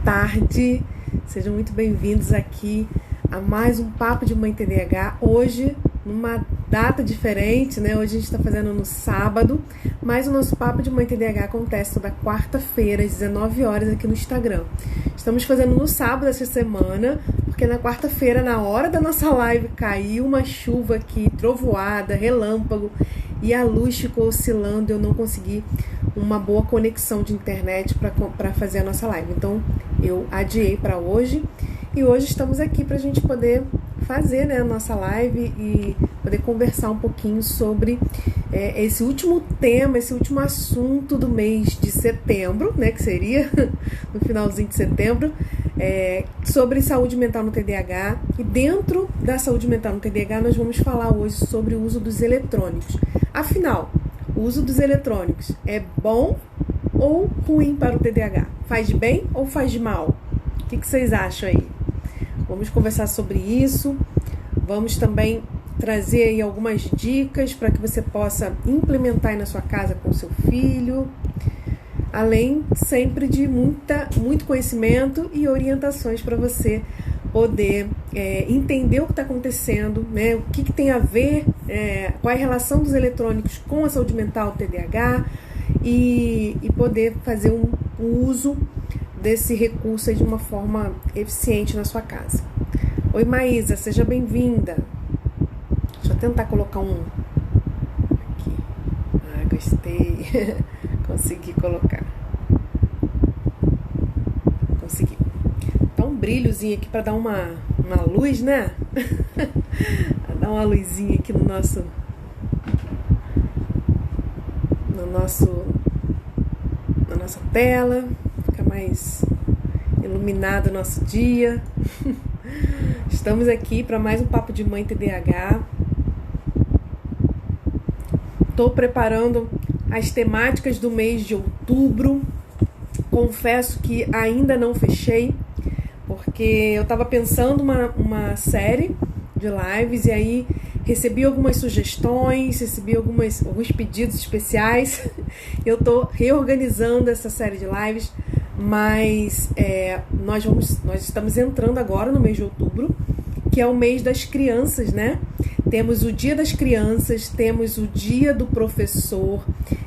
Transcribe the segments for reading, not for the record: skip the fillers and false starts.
tarde, sejam muito bem-vindos aqui a mais um Papo de Mãe TDAH. Hoje, numa data diferente, né? Hoje a gente está fazendo no sábado, mas o nosso Papo de Mãe TDAH acontece toda quarta-feira, às 19 horas, aqui no Instagram. Estamos fazendo no sábado essa semana, porque na quarta-feira, na hora da nossa live, caiu uma chuva aqui, trovoada, relâmpago, e a luz ficou oscilando, eu não consegui uma boa conexão de internet para fazer a nossa live. Então, eu adiei para hoje, e hoje estamos aqui para a gente poder fazer, né, a nossa live e poder conversar um pouquinho sobre esse último tema, esse último assunto do mês de setembro, né, que seria no finalzinho de setembro, sobre saúde mental no TDAH. E dentro da saúde mental no TDAH nós vamos falar hoje sobre o uso dos eletrônicos. Afinal, o uso dos eletrônicos é bom ou ruim para o TDAH? Faz de bem ou faz de mal? O que vocês acham aí? Vamos conversar sobre isso. Vamos também trazer aí algumas dicas para que você possa implementar aí na sua casa com o seu filho. Além sempre de muito conhecimento e orientações para você poder entender o que está acontecendo, né? O que tem a ver, qual é a relação dos eletrônicos com a saúde mental, TDAH, e poder fazer um uso desse recurso aí de uma forma eficiente na sua casa. Oi, Maísa, seja bem-vinda. Deixa eu tentar colocar um aqui. Ah, gostei. Consegui colocar. Consegui. Dá um brilhozinho aqui para dar uma luz, né? Dar uma luzinha aqui na nossa tela. Fica mais iluminado o nosso dia. Estamos aqui para mais um Papo de Mãe TDAH. Estou preparando as temáticas do mês de outubro. Confesso que ainda não fechei, porque eu estava pensando uma série de lives e aí recebi algumas sugestões, recebi alguns pedidos especiais. Eu estou reorganizando essa série de lives, mas nós estamos entrando agora no mês de outubro, que é o mês das crianças, né? Temos o Dia das Crianças, temos o Dia do Professor.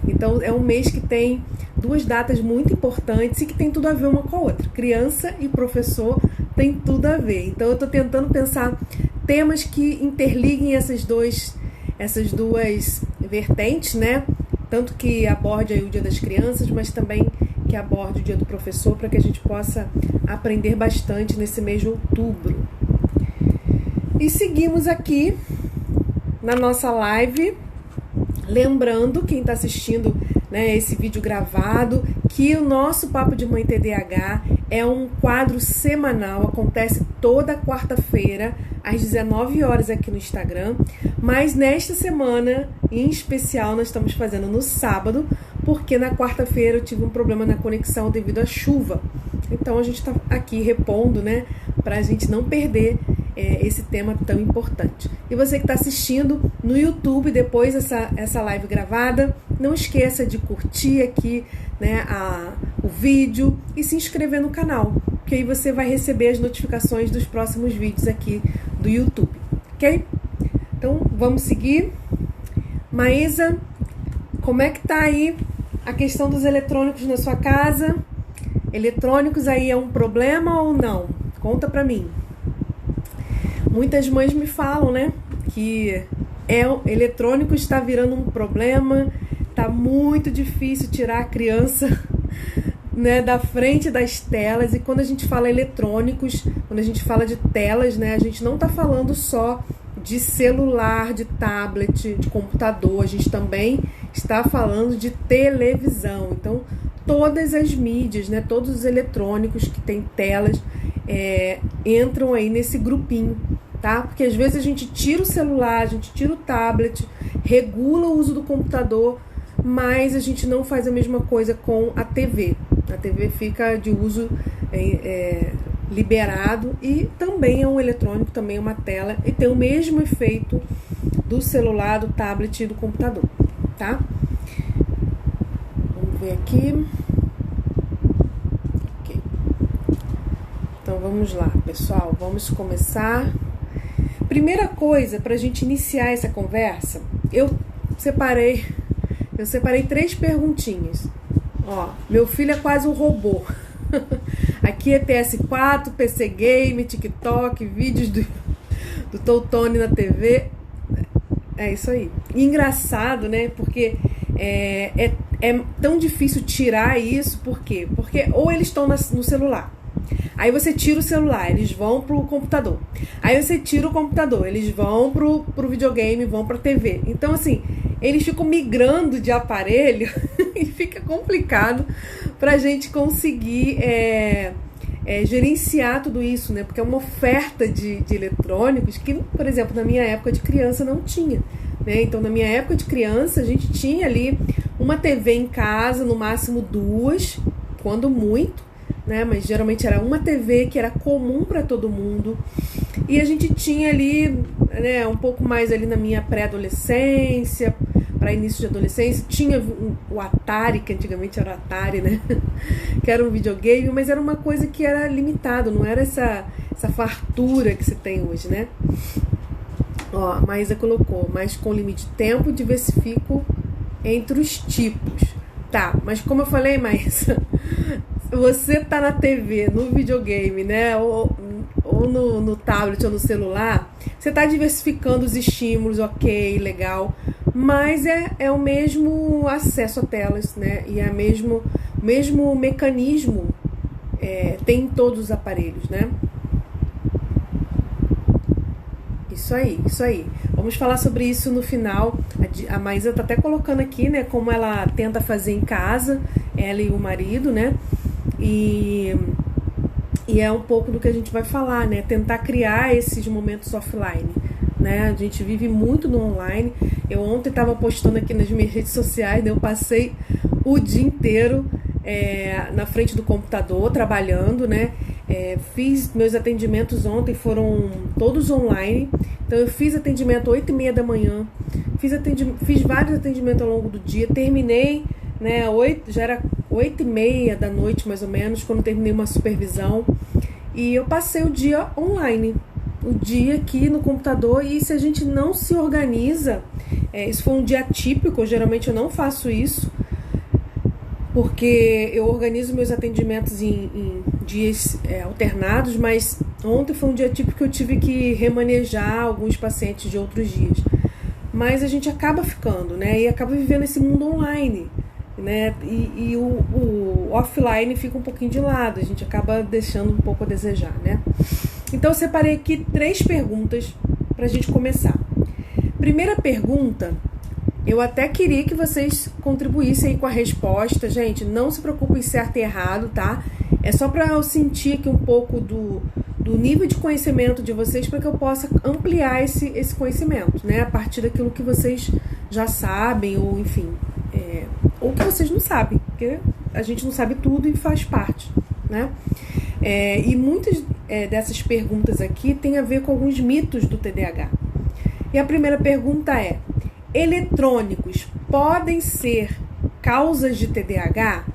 Então, é um mês que tem duas datas muito importantes e que tem tudo a ver uma com a outra. Criança e professor tem tudo a ver. Então, eu estou tentando pensar temas que interliguem essas duas vertentes, né? Tanto que aborde aí o Dia das Crianças, mas também que aborde o Dia do Professor, para que a gente possa aprender bastante nesse mês de outubro. E seguimos aqui na nossa live, lembrando quem está assistindo, né, esse vídeo gravado, que o nosso Papo de Mãe TDAH é um quadro semanal, acontece toda quarta-feira, às 19 horas aqui no Instagram, mas nesta semana, em especial, nós estamos fazendo no sábado, porque na quarta-feira eu tive um problema na conexão devido à chuva. Então a gente está aqui repondo, né, para a gente não perder esse tema tão importante. E você que está assistindo no YouTube depois essa live gravada, não esqueça de curtir aqui, né, o vídeo e se inscrever no canal, porque aí você vai receber as notificações dos próximos vídeos aqui do YouTube, ok? Então vamos seguir. Maísa, como é que tá aí a questão dos eletrônicos na sua casa? Eletrônicos aí é um problema ou não? Conta pra mim. Muitas mães me falam, né, que eletrônico está virando um problema, tá muito difícil tirar a criança, né, da frente das telas. E quando a gente fala eletrônicos, quando a gente fala de telas, né, a gente não tá falando só de celular, de tablet, de computador, a gente também está falando de televisão. Então, todas as mídias, né, todos os eletrônicos que têm telas entram aí nesse grupinho, tá? Porque às vezes a gente tira o celular, a gente tira o tablet, regula o uso do computador, mas a gente não faz a mesma coisa com a TV. A TV fica de uso liberado e também é um eletrônico, também é uma tela e tem o mesmo efeito do celular, do tablet e do computador, tá? Vamos ver aqui. Ok. Então vamos lá, pessoal, vamos começar. Primeira coisa, para a gente iniciar essa conversa, eu separei 3 perguntinhas. Ó, meu filho é quase um robô. Aqui é PS4, PC Game, TikTok, vídeos do Toutone na TV. É isso aí. Engraçado, né? Porque é tão difícil tirar isso. Por quê? Porque ou eles estão no celular. Aí você tira o celular, eles vão pro computador. Aí você tira o computador, eles vão pro videogame, vão pra TV. Então, assim, eles ficam migrando de aparelho e fica complicado pra gente conseguir gerenciar tudo isso, né? Porque é uma oferta de eletrônicos que, por exemplo, na minha época de criança não tinha, né? Então, na minha época de criança, a gente tinha ali uma TV em casa, no máximo 2, quando muito, né? Mas geralmente era uma TV que era comum para todo mundo. E a gente tinha ali, né, um pouco mais ali na minha pré-adolescência, para início de adolescência, tinha o Atari, que antigamente era o Atari, né? Que era um videogame, mas era uma coisa que era limitado, não era essa fartura que se tem hoje, né? Ó, a Maísa colocou, mas com limite de tempo, diversifico entre os tipos. Tá, mas como eu falei, Maísa, você tá na TV, no videogame, né? Ou no tablet ou no celular, você tá diversificando os estímulos, ok, legal. Mas é o mesmo acesso a telas, né? E é o mesmo mecanismo tem em todos os aparelhos, né? Isso aí. Vamos falar sobre isso no final. A Maísa tá até colocando aqui, né? Como ela tenta fazer em casa, ela e o marido, né? E é um pouco do que a gente vai falar, né? Tentar criar esses momentos offline, né? A gente vive muito no online. Eu ontem estava postando aqui nas minhas redes sociais, né? Eu passei o dia inteiro na frente do computador, trabalhando, né? Fiz meus atendimentos ontem, foram todos online. Então eu fiz atendimento 8h30 da manhã, fiz vários atendimentos ao longo do dia, terminei, né? Já era 8h30 da noite, mais ou menos, quando terminei uma supervisão. E eu passei o dia online, o dia aqui no computador. E se a gente não se organiza, isso foi um dia atípico, geralmente eu não faço isso, porque eu organizo meus atendimentos em dias alternados, mas ontem foi um dia atípico que eu tive que remanejar alguns pacientes de outros dias. Mas a gente acaba ficando, né? E acaba vivendo esse mundo online, né? E o offline fica um pouquinho de lado, a gente acaba deixando um pouco a desejar, né? Então eu separei aqui 3 perguntas pra gente começar. Primeira pergunta, eu até queria que vocês contribuíssem aí com a resposta. Gente, não se preocupem em certo e errado, tá? É só pra eu sentir aqui um pouco do nível de conhecimento de vocês, para que eu possa ampliar esse conhecimento, né? A partir daquilo que vocês já sabem, ou enfim, ou que vocês não sabem, porque a gente não sabe tudo e faz parte, né? E muitas dessas perguntas aqui têm a ver com alguns mitos do TDAH. E a primeira pergunta é: eletrônicos podem ser causas de TDAH?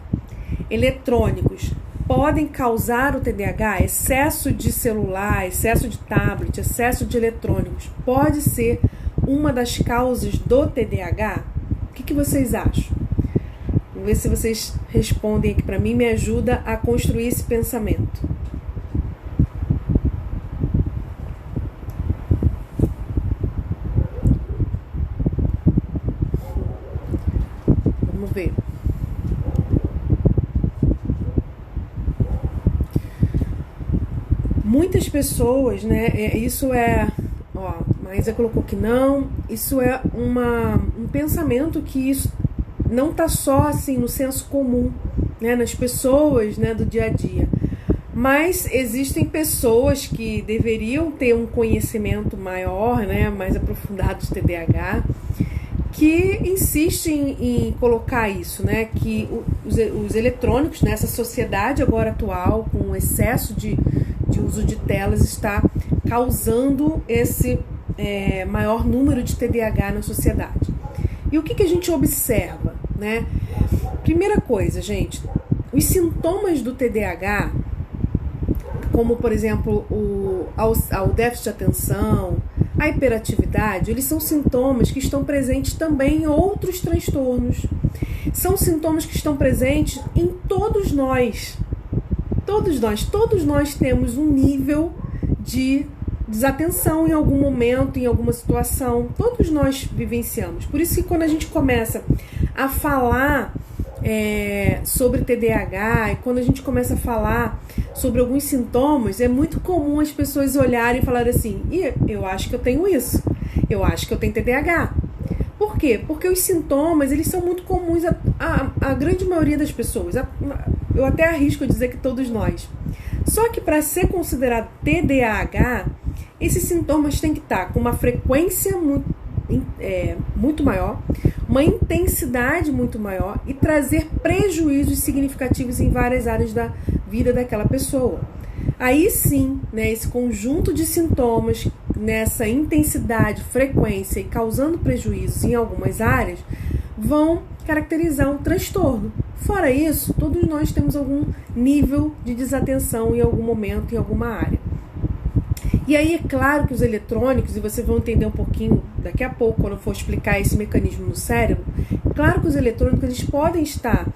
Eletrônicos podem causar o TDAH? Excesso de celular, excesso de tablet, excesso de eletrônicos pode ser uma das causas do TDAH? O que vocês acham? Vamos ver se vocês respondem aqui para mim, me ajuda a construir esse pensamento. Vamos ver. Muitas pessoas, né? Maísa colocou que não. Isso é um pensamento que isso não está só assim no senso comum, né, nas pessoas, né, do dia a dia. Mas existem pessoas que deveriam ter um conhecimento maior, né, mais aprofundado de TDAH, que insistem em colocar isso, né, que os eletrônicos, nessa sociedade agora atual, com o excesso de uso de telas, está causando esse maior número de TDAH na sociedade. E o que a gente observa, né? Primeira coisa, gente, os sintomas do TDAH, como por exemplo ao déficit de atenção, a hiperatividade, eles são sintomas que estão presentes também em outros transtornos. São sintomas que estão presentes em todos nós. Todos nós temos um nível de desatenção em algum momento, em alguma situação. Todos nós vivenciamos. Por isso que quando a gente começa a falar sobre TDAH, e quando a gente começa a falar sobre alguns sintomas, é muito comum as pessoas olharem e falarem assim: eu acho que eu tenho isso, eu acho que eu tenho TDAH. Por quê? Porque os sintomas, eles são muito comuns à grande maioria das pessoas. Eu até arrisco a dizer que todos nós. Só que para ser considerado TDAH, esses sintomas têm que estar com uma frequência muito maior, uma intensidade muito maior e trazer prejuízos significativos em várias áreas da vida daquela pessoa. Aí sim, né, esse conjunto de sintomas nessa intensidade, frequência e causando prejuízos em algumas áreas vão caracterizar um transtorno. Fora isso, todos nós temos algum nível de desatenção em algum momento, em alguma área. E aí é claro que os eletrônicos, e vocês vão entender um pouquinho daqui a pouco, quando eu for explicar esse mecanismo no cérebro, claro que os eletrônicos eles podem estar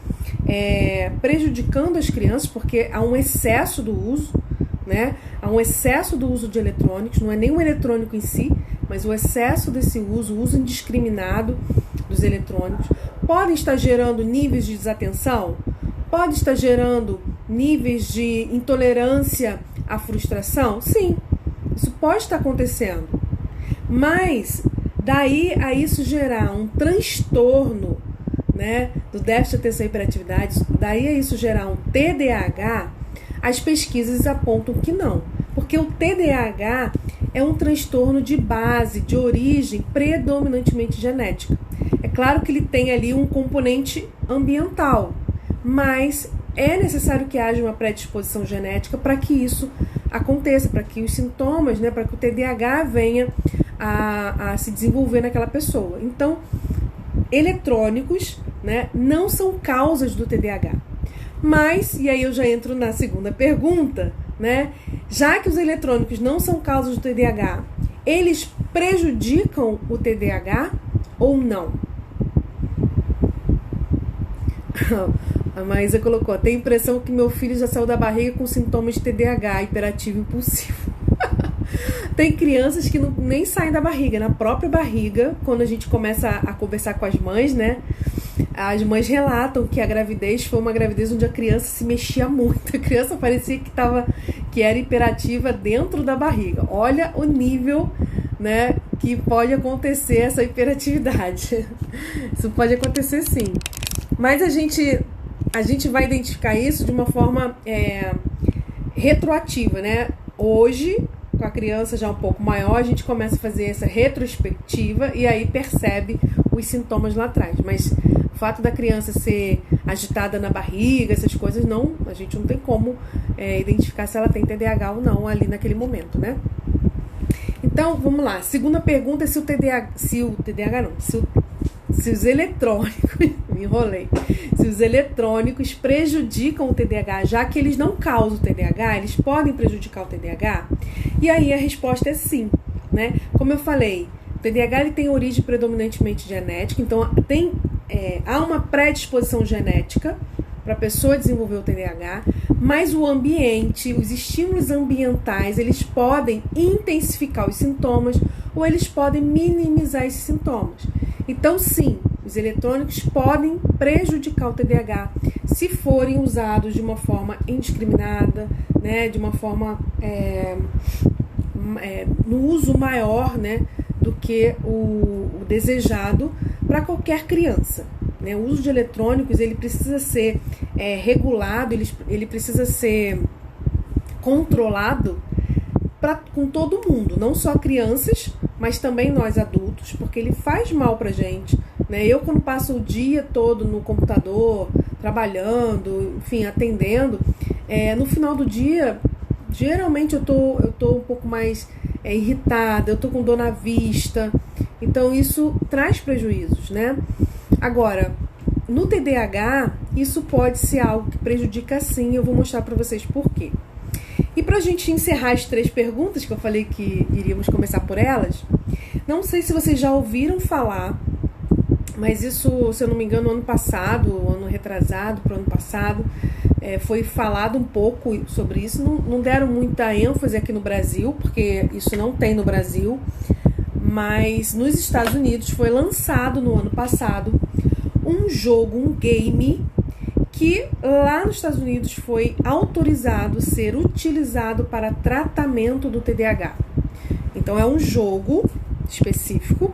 prejudicando as crianças, porque há um excesso do uso, né? Há um excesso do uso de eletrônicos, não é nem o eletrônico em si, mas o excesso desse uso, o uso indiscriminado dos eletrônicos, pode estar gerando níveis de desatenção, pode estar gerando níveis de intolerância à frustração, sim. Isso pode estar acontecendo, mas daí a isso gerar um transtorno, né, do déficit de atenção e hiperatividade, daí a isso gerar um TDAH, as pesquisas apontam que não. Porque o TDAH é um transtorno de base, de origem predominantemente genética. É claro que ele tem ali um componente ambiental, mas é necessário que haja uma predisposição genética para que isso aconteça, para que os sintomas, né, para que o TDAH venha a se desenvolver naquela pessoa. Então, eletrônicos, né, não são causas do TDAH. Mas, e aí eu já entro na segunda pergunta, né, já que os eletrônicos não são causas do TDAH, eles prejudicam o TDAH ou não? A Maísa colocou: tem a impressão que meu filho já saiu da barriga com sintomas de TDAH, hiperativo impulsivo. Tem crianças que nem saem da barriga, na própria barriga, quando a gente começa a conversar com as mães, né? As mães relatam que a gravidez foi uma gravidez onde a criança se mexia muito. A criança parecia que era hiperativa dentro da barriga. Olha o nível, né, que pode acontecer essa hiperatividade. Isso pode acontecer sim. Mas a gente vai identificar isso de uma forma retroativa, né? Hoje, com a criança já um pouco maior, a gente começa a fazer essa retrospectiva e aí percebe os sintomas lá atrás. Mas o fato da criança ser agitada na barriga, essas coisas, não, a gente não tem como identificar se ela tem TDAH ou não ali naquele momento, né? Então, vamos lá. Segunda pergunta é se os eletrônicos, me enrolei, se os eletrônicos prejudicam o TDAH, já que eles não causam o TDAH, eles podem prejudicar o TDAH? E aí a resposta é sim, né? Como eu falei, o TDAH ele tem origem predominantemente genética, então há uma predisposição genética para a pessoa desenvolver o TDAH, mas o ambiente, os estímulos ambientais, eles podem intensificar os sintomas ou eles podem minimizar esses sintomas. Então, sim, os eletrônicos podem prejudicar o TDAH se forem usados de uma forma indiscriminada, né, de uma forma no uso maior, né, do que o desejado para qualquer criança. Né? O uso de eletrônicos ele precisa ser regulado, ele precisa ser controlado com todo mundo, não só crianças, mas também nós adultos, porque ele faz mal pra gente, né? Eu, quando passo o dia todo no computador, trabalhando, enfim, atendendo, no final do dia, geralmente eu tô um pouco mais irritada, eu tô com dor na vista, então isso traz prejuízos, né? Agora, no TDAH, isso pode ser algo que prejudica sim, eu vou mostrar pra vocês por quê. E pra gente encerrar as 3 perguntas, que eu falei que iríamos começar por elas, não sei se vocês já ouviram falar, mas isso, se eu não me engano, ano passado, ano retrasado pro ano passado, foi falado um pouco sobre isso. Não deram muita ênfase aqui no Brasil, porque isso não tem no Brasil, mas nos Estados Unidos foi lançado no ano passado um jogo, um game, que lá nos Estados Unidos foi autorizado ser utilizado para tratamento do TDAH. Então é um jogo específico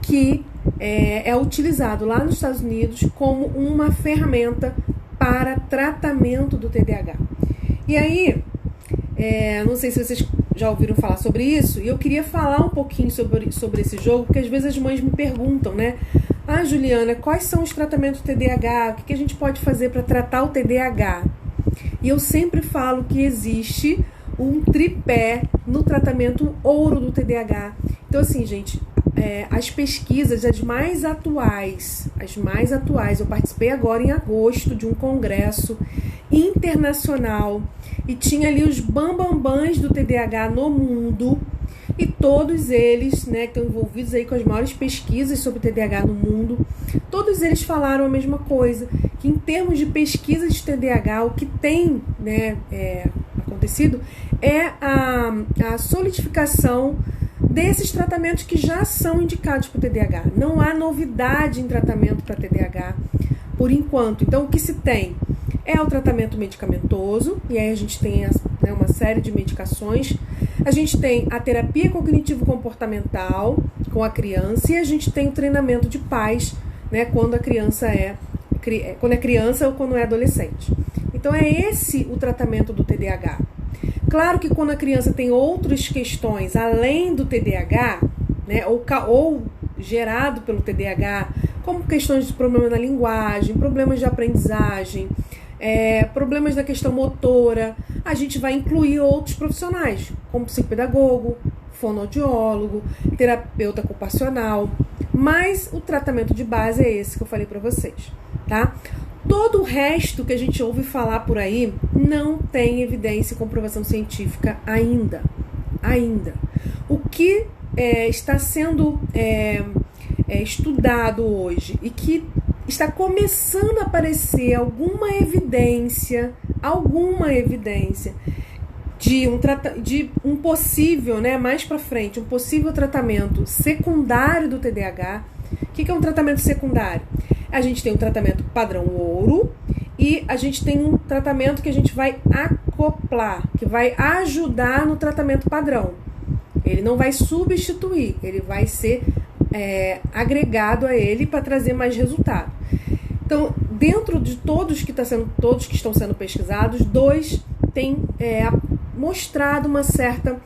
que é utilizado lá nos Estados Unidos como uma ferramenta para tratamento do TDAH. E aí, não sei se vocês já ouviram falar sobre isso, e eu queria falar um pouquinho sobre esse jogo, porque às vezes as mães me perguntam, né? Ah, Juliana, quais são os tratamentos do TDAH? O que a gente pode fazer para tratar o TDAH? E eu sempre falo que existe um tripé no tratamento ouro do TDAH. Então, assim, gente, as pesquisas, as mais atuais, eu participei agora em agosto de um congresso internacional e tinha ali os bambambãs do TDAH no mundo, e todos eles, né, que estão envolvidos aí com as maiores pesquisas sobre TDAH no mundo, todos eles falaram a mesma coisa, que em termos de pesquisa de TDAH, o que tem, né, acontecido é a solidificação desses tratamentos que já são indicados para o TDAH. Não há novidade em tratamento para TDAH por enquanto. Então, o que se tem é o tratamento medicamentoso, e aí a gente tem uma série de medicações. A gente tem a terapia cognitivo-comportamental com a criança, e a gente tem o treinamento de pais, né, quando a criança quando é criança ou quando é adolescente. Então, é esse o tratamento do TDAH. Claro que quando a criança tem outras questões além do TDAH, né, ou gerado pelo TDAH, como questões de problema na linguagem, problemas de aprendizagem, problemas da questão motora, a gente vai incluir outros profissionais, como psicopedagogo, fonoaudiólogo, terapeuta ocupacional, mas o tratamento de base é esse que eu falei para vocês, tá? Todo o resto que a gente ouve falar por aí não tem evidência e comprovação científica ainda. O que está sendo estudado hoje e que está começando a aparecer alguma evidência de um possível, né, mais para frente, um possível tratamento secundário do TDAH. O que é um tratamento secundário? A gente tem um tratamento padrão ouro e a gente tem um tratamento que a gente vai acoplar, que vai ajudar no tratamento padrão. Ele não vai substituir, ele vai ser agregado a ele para trazer mais resultado. Então, dentro de todos que estão sendo pesquisados, 2 têm mostrado uma certo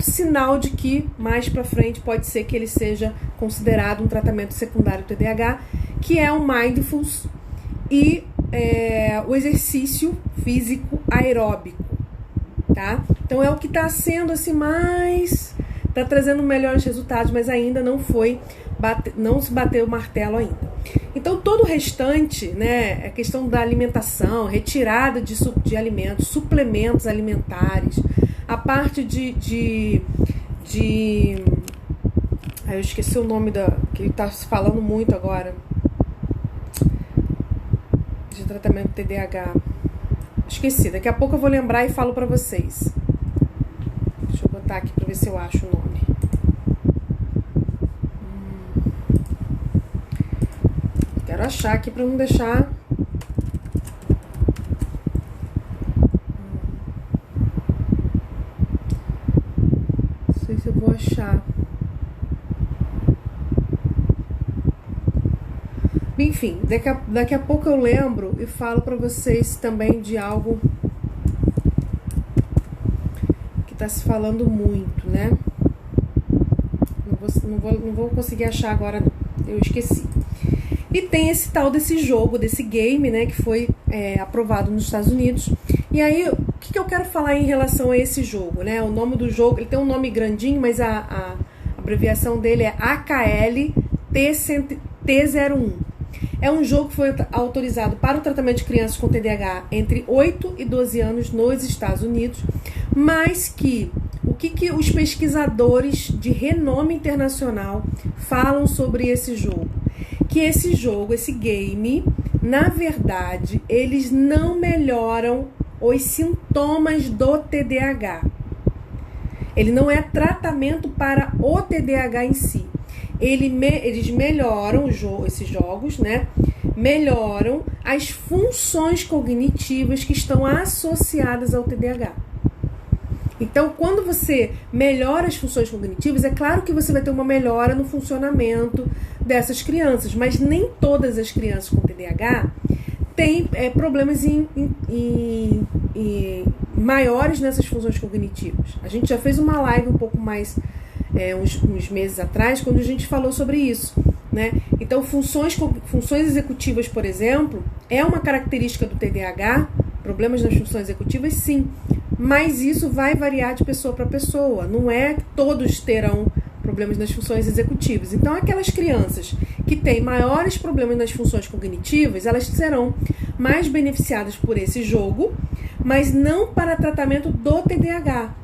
sinal de que mais para frente pode ser que ele seja considerado um tratamento secundário do TDAH, que é o Mindfulness e o exercício físico aeróbico, tá? Então é o que está sendo assim está trazendo melhores resultados, mas ainda não se bateu o martelo ainda. Então todo o restante, né, a questão da alimentação, retirada de alimentos, suplementos alimentares, a parte eu esqueci o nome que está se falando muito agora, de tratamento do TDAH. Esqueci, daqui a pouco eu vou lembrar e falo para vocês. Deixa eu botar aqui para ver se eu acho o nome. Quero achar aqui para não deixar. Não sei se eu vou achar. Enfim, daqui a pouco eu lembro e falo para vocês também de algo que está se falando muito, né? Não vou conseguir achar agora, não. Eu esqueci. E tem esse tal desse jogo, desse game, né, que foi aprovado nos Estados Unidos. E aí, o que eu quero falar em relação a esse jogo, né? O nome do jogo, ele tem um nome grandinho, mas a abreviação dele é AKL T01. É um jogo que foi autorizado para o tratamento de crianças com TDAH entre 8 e 12 anos nos Estados Unidos, mas que o que os pesquisadores de renome internacional falam sobre esse jogo? Que esse jogo, esse game, na verdade, eles não melhoram os sintomas do TDAH. Ele não é tratamento para o TDAH em si. Eles melhoram esses jogos, né? Melhoram as funções cognitivas que estão associadas ao TDAH. Então, quando você melhora as funções cognitivas, é claro que você vai ter uma melhora no funcionamento dessas crianças, mas nem todas as crianças com TDAH têm problemas maiores nessas funções cognitivas. A gente já fez uma live um pouco mais, uns meses atrás, quando a gente falou sobre isso, né? Então, funções executivas, por exemplo, é uma característica do TDAH, problemas nas funções executivas, sim, mas isso vai variar de pessoa para pessoa, não é que todos terão problemas nas funções executivas. Então, aquelas crianças que têm maiores problemas nas funções cognitivas, elas serão mais beneficiadas por esse jogo, mas não para tratamento do TDAH,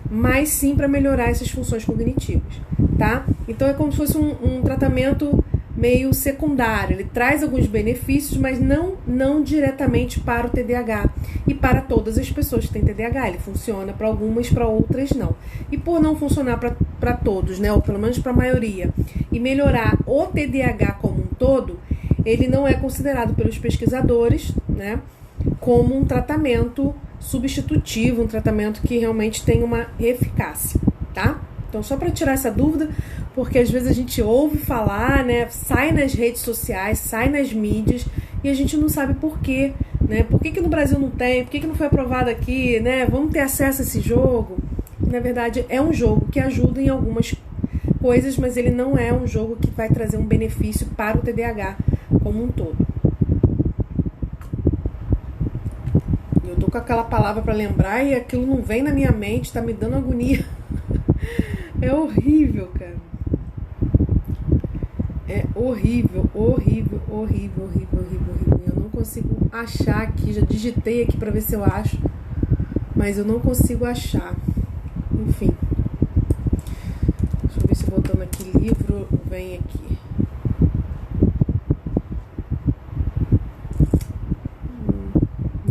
mas sim para melhorar essas funções cognitivas, tá? Então, é como se fosse um tratamento meio secundário. Ele traz alguns benefícios, mas não diretamente para o TDAH e para todas as pessoas que têm TDAH. Ele funciona para algumas, para outras não. E por não funcionar para todos, né, ou pelo menos para a maioria, e melhorar o TDAH como um todo, ele não é considerado pelos pesquisadores, né, como um tratamento substitutivo, um tratamento que realmente tem uma eficácia, tá? Então, só para tirar essa dúvida, porque às vezes a gente ouve falar, né, sai nas redes sociais, sai nas mídias, e a gente não sabe por quê, né? Por que no Brasil não tem? Por que não foi aprovado aqui, né? Vamos ter acesso a esse jogo? Na verdade, é um jogo que ajuda em algumas coisas, mas ele não é um jogo que vai trazer um benefício para o TDAH como um todo. Eu tô com aquela palavra para lembrar e aquilo não vem na minha mente, tá me dando agonia. É horrível, cara. É horrível. Eu não consigo achar aqui. Já digitei aqui pra ver se eu acho, mas eu não consigo achar. Enfim. Deixa eu ver se voltando aqui, livro, vem aqui.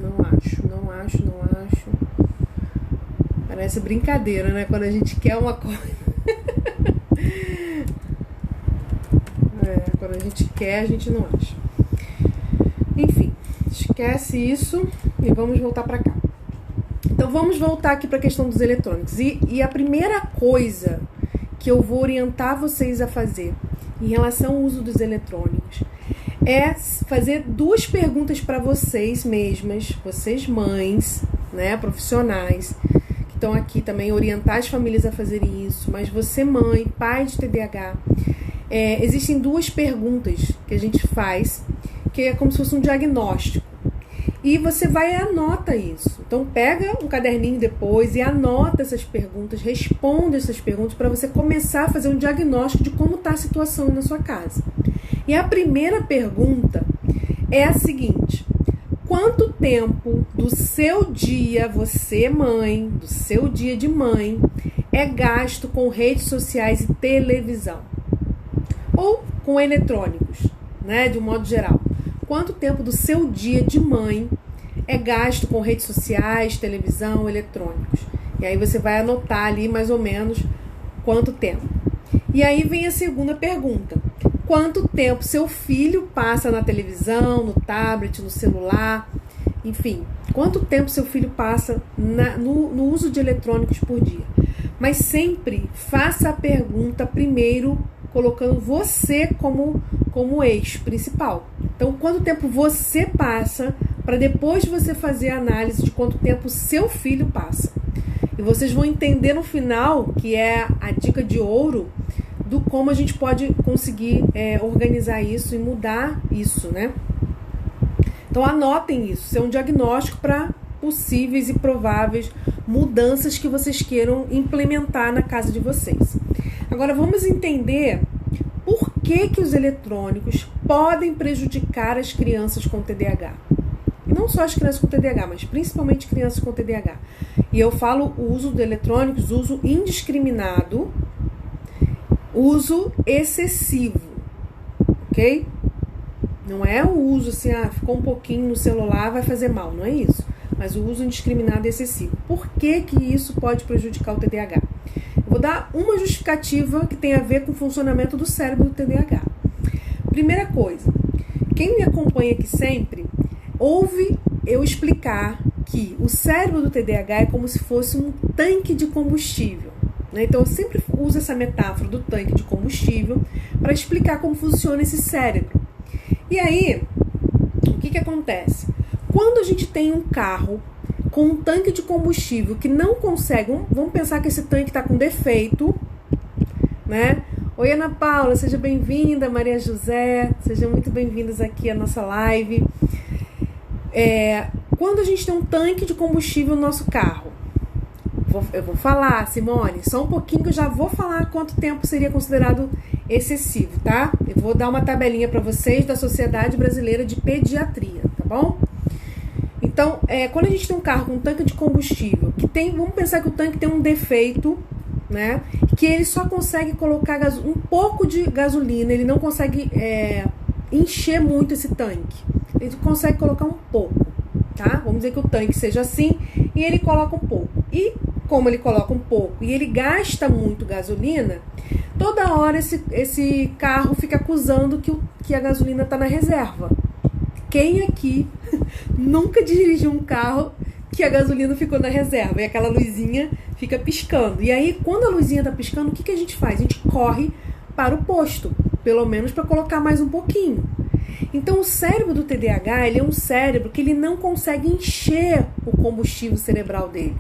Não acho. Parece brincadeira, né? Quando a gente quer uma coisa. Quando a gente quer, a gente não acha. Enfim, esquece isso e vamos voltar para cá. Então, vamos voltar aqui para a questão dos eletrônicos. E a primeira coisa que eu vou orientar vocês a fazer em relação ao uso dos eletrônicos é fazer duas perguntas para vocês mesmas, vocês mães, né, profissionais, que estão aqui também, orientar as famílias a fazerem isso, mas você mãe, pai de TDAH, existem duas perguntas que a gente faz, que é como se fosse um diagnóstico, e você vai e anota isso. Então pega um caderninho depois e anota essas perguntas, responde essas perguntas para você começar a fazer um diagnóstico de como está a situação na sua casa. E a primeira pergunta é a seguinte: quanto tempo do seu dia, você mãe, do seu dia de mãe, é gasto com redes sociais e televisão? Ou com eletrônicos, né, de um modo geral. Quanto tempo do seu dia de mãe é gasto com redes sociais, televisão, eletrônicos? E aí você vai anotar ali mais ou menos quanto tempo. E aí vem a segunda pergunta: quanto tempo seu filho passa na televisão, no tablet, no celular, enfim, quanto tempo seu filho passa no uso de eletrônicos por dia? Mas sempre faça a pergunta primeiro colocando você como eixo principal. Então, quanto tempo você passa, para depois você fazer a análise de quanto tempo seu filho passa. E vocês vão entender no final, que é a dica de ouro, do como a gente pode conseguir organizar isso e mudar isso, né? Então anotem isso, isso é um diagnóstico para possíveis e prováveis mudanças que vocês queiram implementar na casa de vocês. Agora vamos entender por que os eletrônicos podem prejudicar as crianças com TDAH. E não só as crianças com TDAH, mas principalmente crianças com TDAH. E eu falo o uso de eletrônicos, uso indiscriminado, uso excessivo, ok? Não é o uso assim, ficou um pouquinho no celular, vai fazer mal, não é isso. Mas o uso indiscriminado e excessivo. Por que que isso pode prejudicar o TDAH? Eu vou dar uma justificativa que tem a ver com o funcionamento do cérebro do TDAH. Primeira coisa, quem me acompanha aqui sempre, ouve eu explicar que o cérebro do TDAH é como se fosse um tanque de combustível, né? Então eu sempre uso essa metáfora do tanque de combustível para explicar como funciona esse cérebro. E aí, o que acontece? Quando a gente tem um carro com um tanque de combustível que não consegue, vamos pensar que esse tanque está com defeito, né? Oi, Ana Paula, seja bem-vinda, Maria José, sejam muito bem-vindas aqui à nossa live. Quando a gente tem um tanque de combustível no nosso carro, eu vou falar, Simone, só um pouquinho que eu já vou falar quanto tempo seria considerado excessivo, tá? Eu vou dar uma tabelinha para vocês da Sociedade Brasileira de Pediatria, tá bom? Então, quando a gente tem um carro com um tanque de combustível, vamos pensar que o tanque tem um defeito, né? Que ele só consegue colocar um pouco de gasolina, ele não consegue encher muito esse tanque. Ele consegue colocar um pouco, tá? Vamos dizer que o tanque seja assim e ele coloca um pouco. E como ele coloca um pouco e ele gasta muito gasolina, toda hora esse carro fica acusando que a gasolina está na reserva. Quem aqui nunca dirigiu um carro que a gasolina ficou na reserva e aquela luzinha fica piscando? E aí, quando a luzinha está piscando, o que a gente faz? A gente corre para o posto, pelo menos para colocar mais um pouquinho. Então, o cérebro do TDAH, ele é um cérebro que ele não consegue encher o combustível cerebral dele.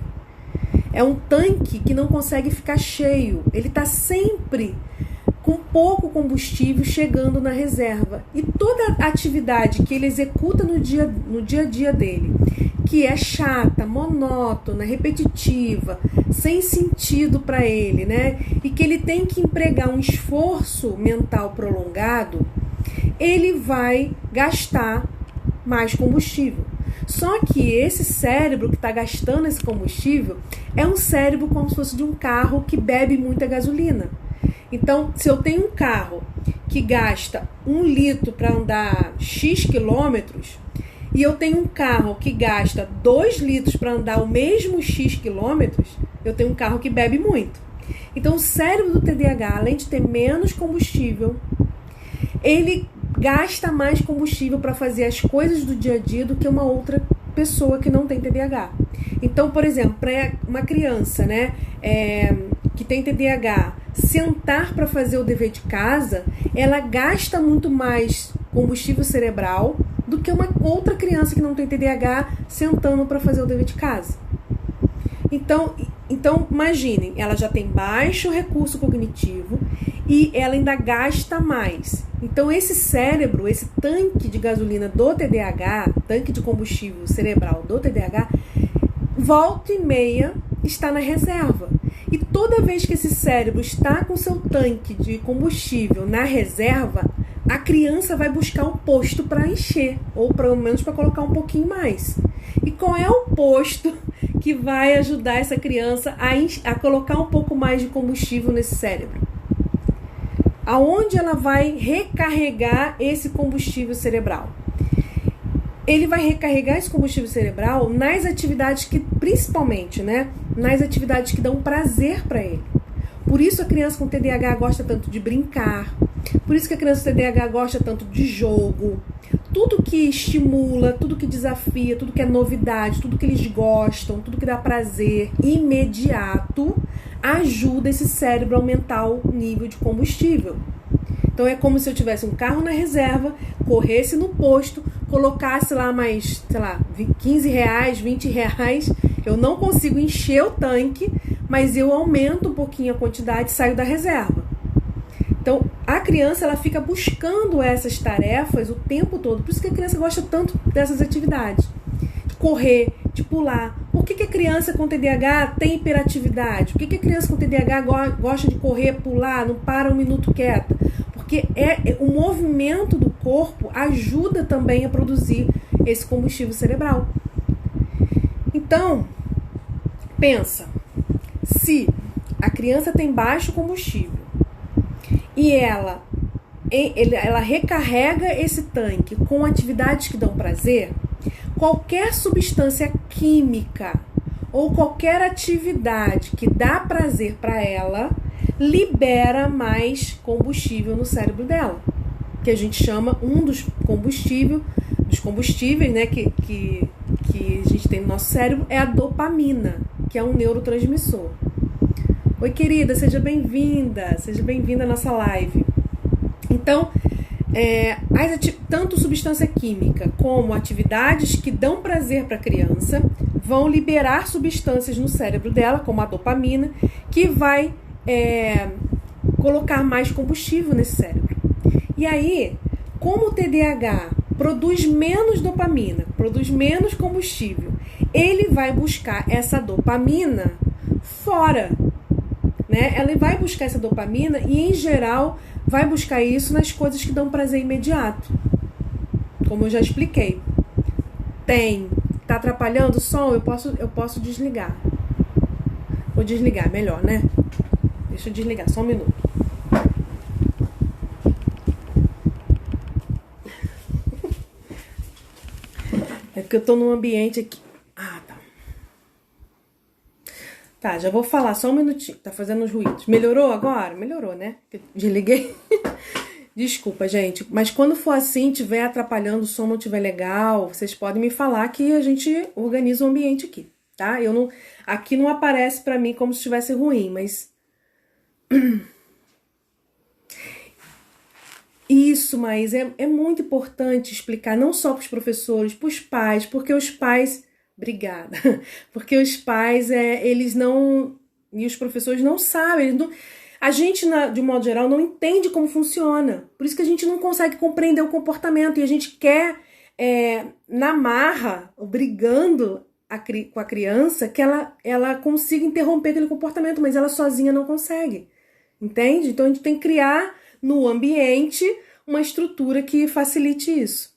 É um tanque que não consegue ficar cheio. Ele está sempre com pouco combustível chegando na reserva. E toda a atividade que ele executa no dia a dia dele, que é chata, monótona, repetitiva, sem sentido para ele, né? E que ele tem que empregar um esforço mental prolongado, ele vai gastar mais combustível. Só que esse cérebro que está gastando esse combustível é um cérebro como se fosse de um carro que bebe muita gasolina. Então, se eu tenho um carro que gasta 1 litro para andar X quilômetros e eu tenho um carro que gasta 2 litros para andar o mesmo X quilômetros, eu tenho um carro que bebe muito. Então, o cérebro do TDAH, além de ter menos combustível, ele gasta mais combustível para fazer as coisas do dia a dia do que uma outra pessoa que não tem TDAH. Então, por exemplo, para uma criança, né, que tem TDAH, sentar para fazer o dever de casa, ela gasta muito mais combustível cerebral do que uma outra criança que não tem TDAH sentando para fazer o dever de casa. Então, imaginem, ela já tem baixo recurso cognitivo e ela ainda gasta mais. Então, esse cérebro, esse tanque de gasolina do TDAH, tanque de combustível cerebral do TDAH, volta e meia está na reserva. E toda vez que esse cérebro está com seu tanque de combustível na reserva, a criança vai buscar um posto para encher, ou pelo menos para colocar um pouquinho mais. E qual é o posto que vai ajudar essa criança a colocar um pouco mais de combustível nesse cérebro? Aonde ela vai recarregar esse combustível cerebral? Ele vai recarregar esse combustível cerebral nas atividades que, principalmente, né, nas atividades que dão prazer para ele. Por isso a criança com TDAH gosta tanto de brincar, por isso que a criança com TDAH gosta tanto de jogo. Tudo que estimula, tudo que desafia, tudo que é novidade, tudo que eles gostam, tudo que dá prazer imediato, ajuda esse cérebro a aumentar o nível de combustível. Então é como se eu tivesse um carro na reserva, corresse no posto, colocasse lá mais, sei lá, 15 reais, 20 reais, eu não consigo encher o tanque, mas eu aumento um pouquinho a quantidade e saio da reserva. Então, a criança, ela fica buscando essas tarefas o tempo todo. Por isso que a criança gosta tanto dessas atividades. De correr, de pular. Por que a criança com TDAH tem hiperatividade? Por que a criança com TDAH gosta de correr, pular, não para um minuto quieta? Porque o movimento do corpo ajuda também a produzir esse combustível cerebral. Então, pensa, se a criança tem baixo combustível e ela recarrega esse tanque com atividades que dão prazer, qualquer substância química ou qualquer atividade que dá prazer para ela libera mais combustível no cérebro dela, que a gente chama dos combustíveis, né, que a gente tem no nosso cérebro, é a dopamina, que é um neurotransmissor. Oi, querida, seja bem-vinda à nossa live. Então, tanto substância química como atividades que dão prazer para a criança vão liberar substâncias no cérebro dela, como a dopamina, que vai colocar mais combustível nesse cérebro. E aí, como o TDAH produz menos dopamina, produz menos combustível, ele vai buscar essa dopamina fora, né? Ela vai buscar essa dopamina e, em geral, vai buscar isso nas coisas que dão prazer imediato. Como eu já expliquei. Tá atrapalhando o som? Eu posso desligar. Vou desligar, melhor, né? Deixa eu desligar, só um minuto. É porque eu tô num ambiente aqui. Ah, tá. Tá, já vou falar, só um minutinho. Tá fazendo uns ruídos. Melhorou agora? Melhorou, né? Desliguei. Desculpa, gente. Mas quando for assim, tiver atrapalhando, o som não tiver legal, vocês podem me falar que a gente organiza o ambiente aqui, tá? Aqui não aparece pra mim como se estivesse ruim, mas... Isso, mas é muito importante explicar, não só para os professores, para os pais, porque os pais... Obrigada. Porque os pais, eles não... E os professores não sabem. A gente, de modo geral, não entende como funciona. Por isso que a gente não consegue compreender o comportamento. E a gente quer, na marra, brigando com a criança, que ela consiga interromper aquele comportamento, mas ela sozinha não consegue. Entende? Então a gente tem que criar no ambiente uma estrutura que facilite isso.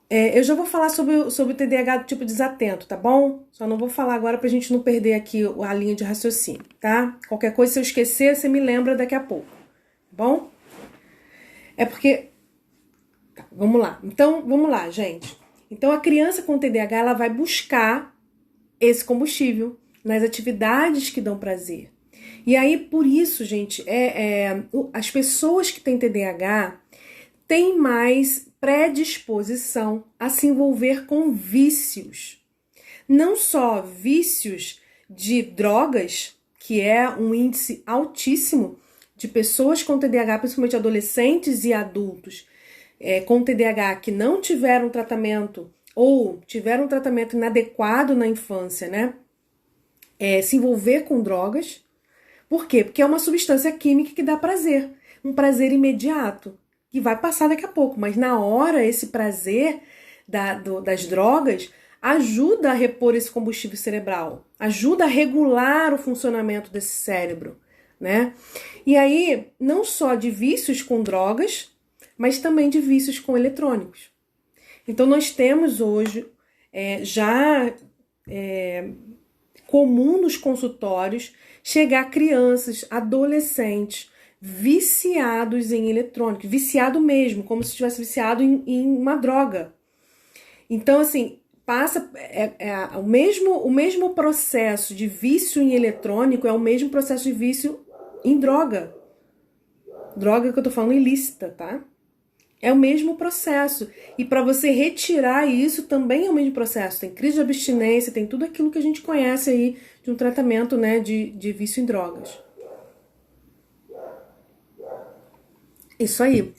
Eu já vou falar sobre o TDAH do tipo desatento, tá bom? Só não vou falar agora pra gente não perder aqui a linha de raciocínio, tá? Qualquer coisa, se eu esquecer, você me lembra daqui a pouco, tá bom? Tá, vamos lá. Então, vamos lá, gente. Então, a criança com TDAH, ela vai buscar esse combustível nas atividades que dão prazer. E aí, por isso, gente, as pessoas que têm TDAH têm mais predisposição a se envolver com vícios. Não só vícios de drogas, que é um índice altíssimo de pessoas com TDAH, principalmente adolescentes e adultos, com TDAH que não tiveram tratamento ou tiveram um tratamento inadequado na infância, né? Se envolver com drogas. Por quê? Porque é uma substância química que dá prazer, um prazer imediato, que vai passar daqui a pouco, mas na hora esse prazer das drogas ajuda a repor esse combustível cerebral, ajuda a regular o funcionamento desse cérebro, né? E aí, não só de vícios com drogas, mas também de vícios com eletrônicos. Então, nós temos hoje comum nos consultórios chegar crianças, adolescentes, viciados em eletrônicos, viciado mesmo, como se estivesse viciado em uma droga. Então, assim, passa o mesmo processo de vício em eletrônico é o mesmo processo de vício em droga. Droga que eu tô falando ilícita, tá? É o mesmo processo. E para você retirar isso também é o mesmo processo. Tem crise de abstinência, tem tudo aquilo que a gente conhece aí de um tratamento, né, de vício em drogas. Isso aí.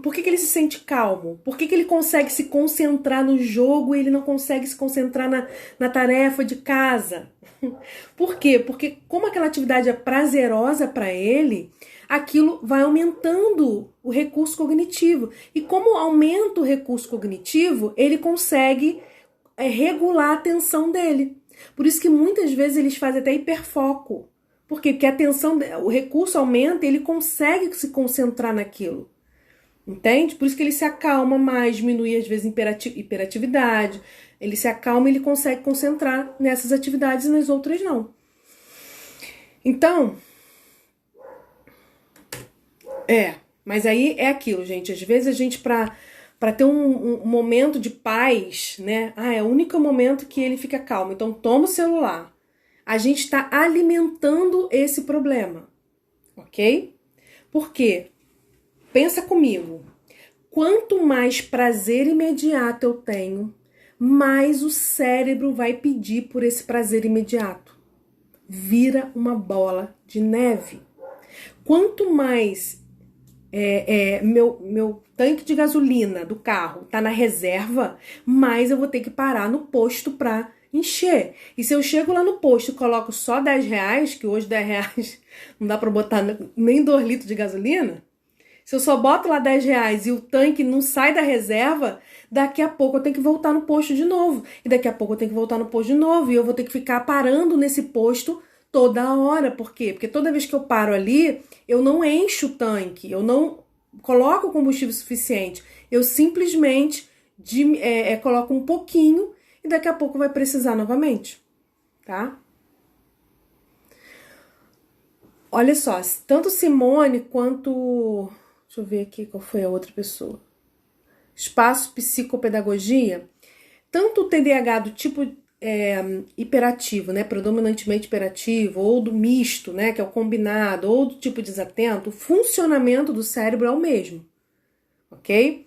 Por que ele se sente calmo? Por que ele consegue se concentrar no jogo e ele não consegue se concentrar na tarefa de casa? Por quê? Porque como aquela atividade é prazerosa para ele, aquilo vai aumentando o recurso cognitivo. E como aumenta o recurso cognitivo, ele consegue regular a atenção dele. Por isso que muitas vezes eles fazem até hiperfoco. Por quê? Porque a atenção, o recurso aumenta e ele consegue se concentrar naquilo. Entende? Por isso que ele se acalma mais, diminui às vezes hiperatividade, ele se acalma e ele consegue concentrar nessas atividades e nas outras não. Então, mas aí é aquilo, gente, às vezes a gente para ter um momento de paz, né? É o único momento que ele fica calmo. Então toma o celular. A gente está alimentando esse problema, ok? Por quê? Pensa comigo. Quanto mais prazer imediato eu tenho, mais o cérebro vai pedir por esse prazer imediato. Vira uma bola de neve. Quanto mais meu tanque de gasolina do carro tá na reserva, mais eu vou ter que parar no posto para encher. E se eu chego lá no posto e coloco só R$10, que hoje R$10 não dá para botar nem 2 litros de gasolina, se eu só boto lá R$10 e o tanque não sai da reserva, daqui a pouco eu tenho que voltar no posto de novo. E daqui a pouco eu tenho que voltar no posto de novo. E eu vou ter que ficar parando nesse posto toda hora. Por quê? Porque toda vez que eu paro ali, eu não encho o tanque, eu não coloco combustível suficiente. Eu simplesmente coloco um pouquinho e daqui a pouco vai precisar novamente, tá? Olha só, tanto Simone quanto... Deixa eu ver aqui qual foi a outra pessoa. Espaço Psicopedagogia. Tanto o TDAH do tipo hiperativo, né, predominantemente hiperativo, ou do misto, né, que é o combinado, ou do tipo desatento, o funcionamento do cérebro é o mesmo, ok?